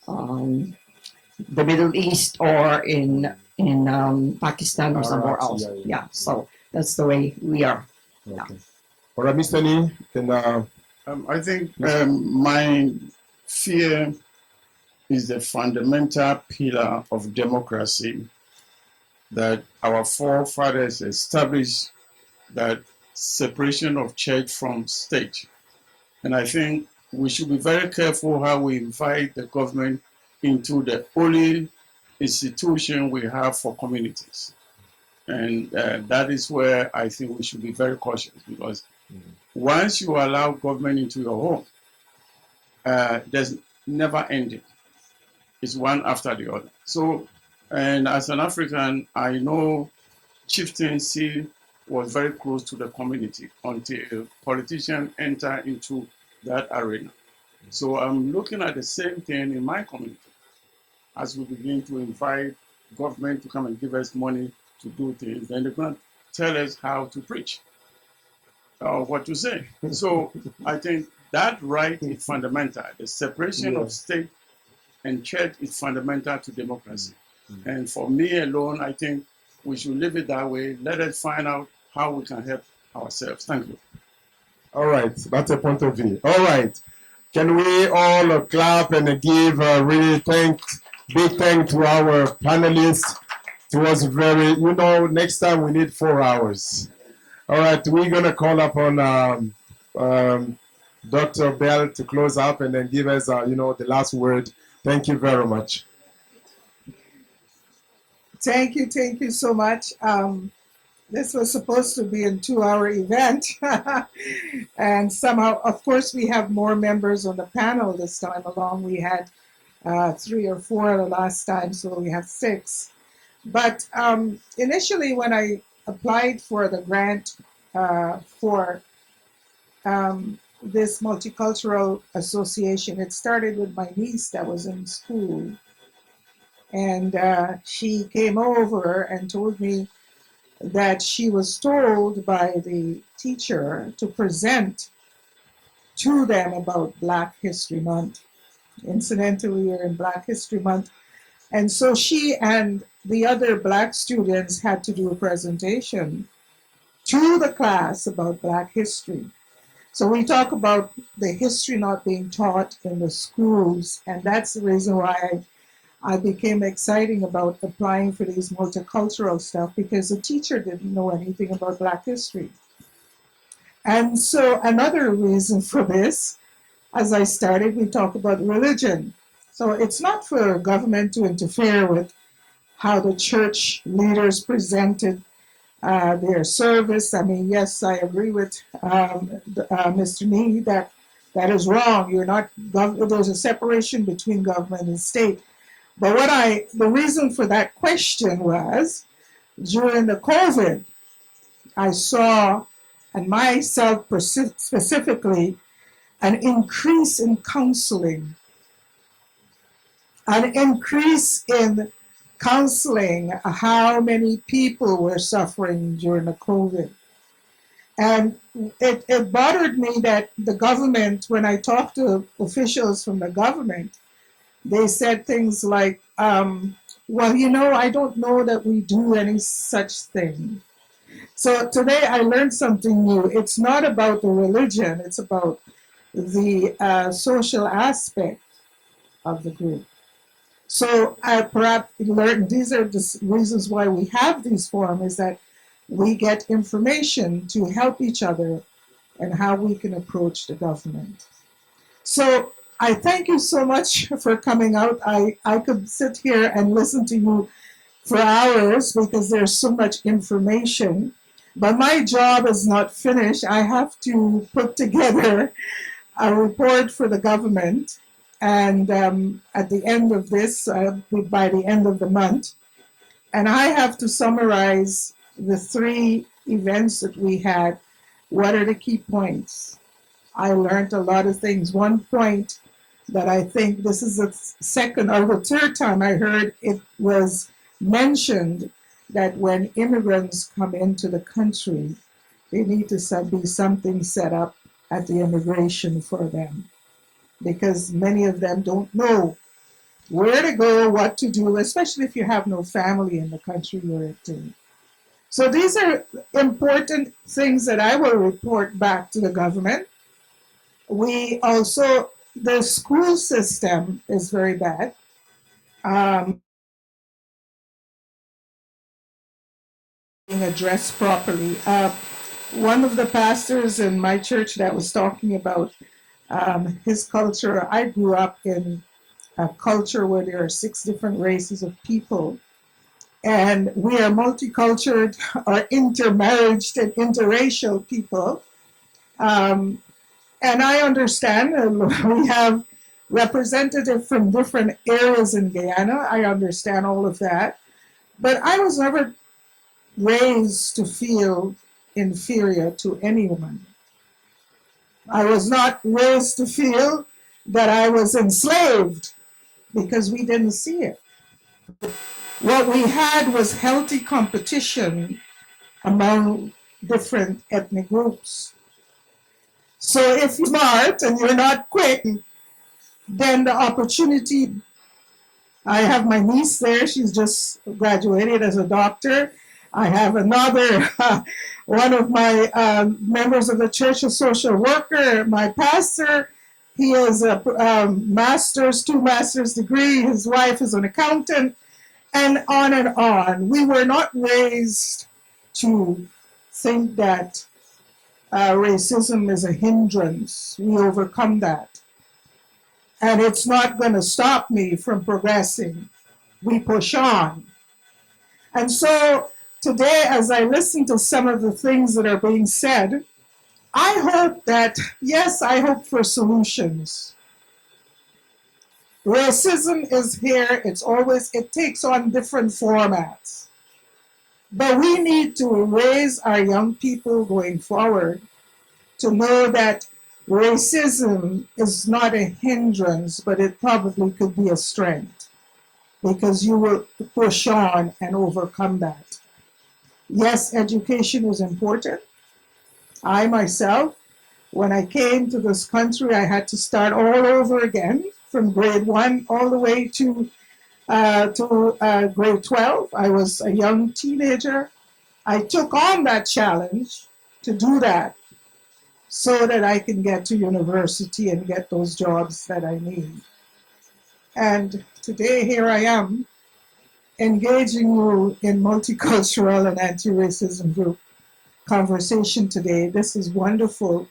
the Middle East or in Pakistan or somewhere else. So that's the way we are.
All right, Mr. Lee,
I think my fear is the fundamental pillar of democracy that our forefathers established, that separation of church from state. And I think we should be very careful how we invite the government into the only institution we have for communities. And that is where I think we should be very cautious, because once you allow government into your home, there's never ending. It's one after the other. So, and as an African, I know chieftaincy was very close to the community until politicians enter into that arena. So I'm looking at the same thing in my community as we begin to invite government to come and give us money to do things. Then they're going to tell us how to preach or what to say. So I think that right is fundamental. The separation of state and church is fundamental to democracy. And for me alone, I think we should leave it that way. Let us find out how we can help ourselves. Thank you.
All right, that's a point of view. All right, can we all clap and give really big thank to our panelists? It was very, next time we need 4 hours. All right, we're gonna call upon Dr. Bell to close up and then give us, the last word. Thank you very much.
Thank you so much. This was supposed to be a 2-hour event. And somehow, of course, we have more members on the panel this time along. We had 3 or 4 the last time, so we have 6. But initially, when I applied for the grant for this multicultural association, it started with my niece that was in school. And she came over and told me that she was told by the teacher to present to them about Black History Month. Incidentally, we're in Black History Month. And so she and the other Black students had to do a presentation to the class about Black history. So we talk about the history not being taught in the schools, and that's the reason why I became excited about applying for these multicultural stuff, because the teacher didn't know anything about Black history. And so another reason for this, as I started, we talk about religion. So it's not for government to interfere with how the church leaders presented their service. I mean, yes, I agree with Mr. Nee that is wrong. There's a separation between government and state. But the reason for that question was, during the COVID, I saw, and myself specifically, an increase in counseling, how many people were suffering during the COVID. And it bothered me that the government, when I talked to officials from the government, they said things like, well, I don't know that we do any such thing. So today I learned something new. It's not about the religion, it's about the social aspect of the group. So I perhaps learned these are the reasons why we have these forums, is that we get information to help each other and how we can approach the government. So I thank you so much for coming out. I could sit here and listen to you for hours because there's so much information. But my job is not finished. I have to put together a report for the government. And at the end of this, by the end of the month, and I have to summarize the 3 events that we had. What are the key points? I learned a lot of things. One point that I think this is the second or the third time I heard it was mentioned that when immigrants come into the country, they need to be something set up at the immigration for them, because many of them don't know where to go, what to do, especially if you have no family in the country you're in. So these are important things that I will report back to the government. We also, the school system is very bad. Being addressed properly. One of the pastors in my church that was talking about his culture. I grew up in a culture where there are 6 different races of people, and we are multicultural or intermarried and interracial people. And I understand we have representatives from different areas in Guyana. I understand all of that. But I was never raised to feel inferior to anyone. I was not raised to feel that I was enslaved, because we didn't see it. What we had was healthy competition among different ethnic groups. So if you're smart and you're not quick, then the opportunity. I have my niece there. She's just graduated as a doctor. I have another, one of my members of the church, a social worker. My pastor, he has a 2 master's degree. His wife is an accountant, and on and on. We were not raised to think that racism is a hindrance. We overcome that. And it's not going to stop me from progressing. We push on. And so today, as I listen to some of the things that are being said, I hope that, yes, I hope for solutions. Racism is here. It takes on different formats. But we need to raise our young people going forward to know that racism is not a hindrance, but it probably could be a strength, because you will push on and overcome that. Yes, education is important. I myself, when I came to this country, I had to start all over again from grade 1 all the way to grade 12. I was a young teenager. I took on that challenge to do that so that I can get to university and get those jobs that I need. And today, here I am, engaging you in multicultural and anti-racism group conversation today. This is wonderful.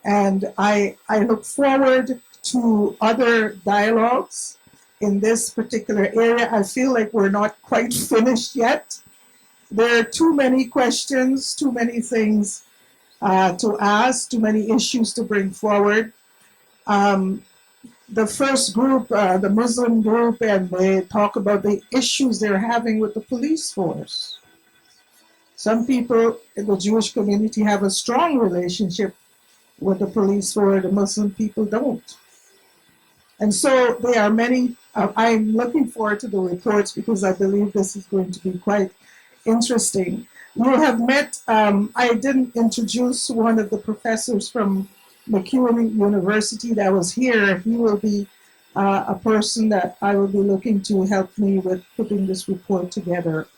And I look forward to other dialogues in this particular area. I feel like we're not quite finished yet. There are too many questions, too many things to ask, too many issues to bring forward. The first group, the Muslim group, and they talk about the issues they're having with the police force. Some people in the Jewish community have a strong relationship with the police force, the Muslim people don't. And so there are many, I'm looking forward to the reports because I believe this is going to be quite interesting. You have met, I didn't introduce one of the professors from McEwen University that was here. He will be a person that I will be looking to help me with putting this report together.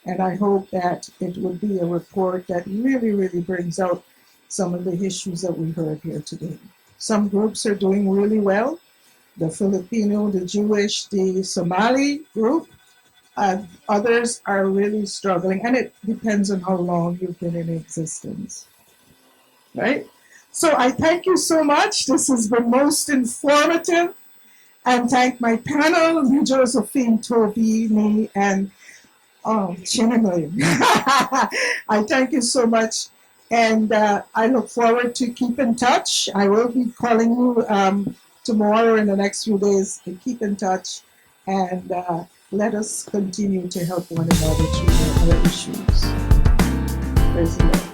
And I hope that it will be a report that really, really brings out some of the issues that we heard here today. Some groups are doing really well. The Filipino, the Jewish, the Somali group. Others are really struggling, and it depends on how long you've been in existence, right? So I thank you so much. This has been most informative, and thank my panel, Josephine, Toby, me, and Chinamili. I thank you so much, and I look forward to keep in touch. I will be calling you tomorrow in the next few days to keep in touch, and let us continue to help one another through our issues. Praise the Lord.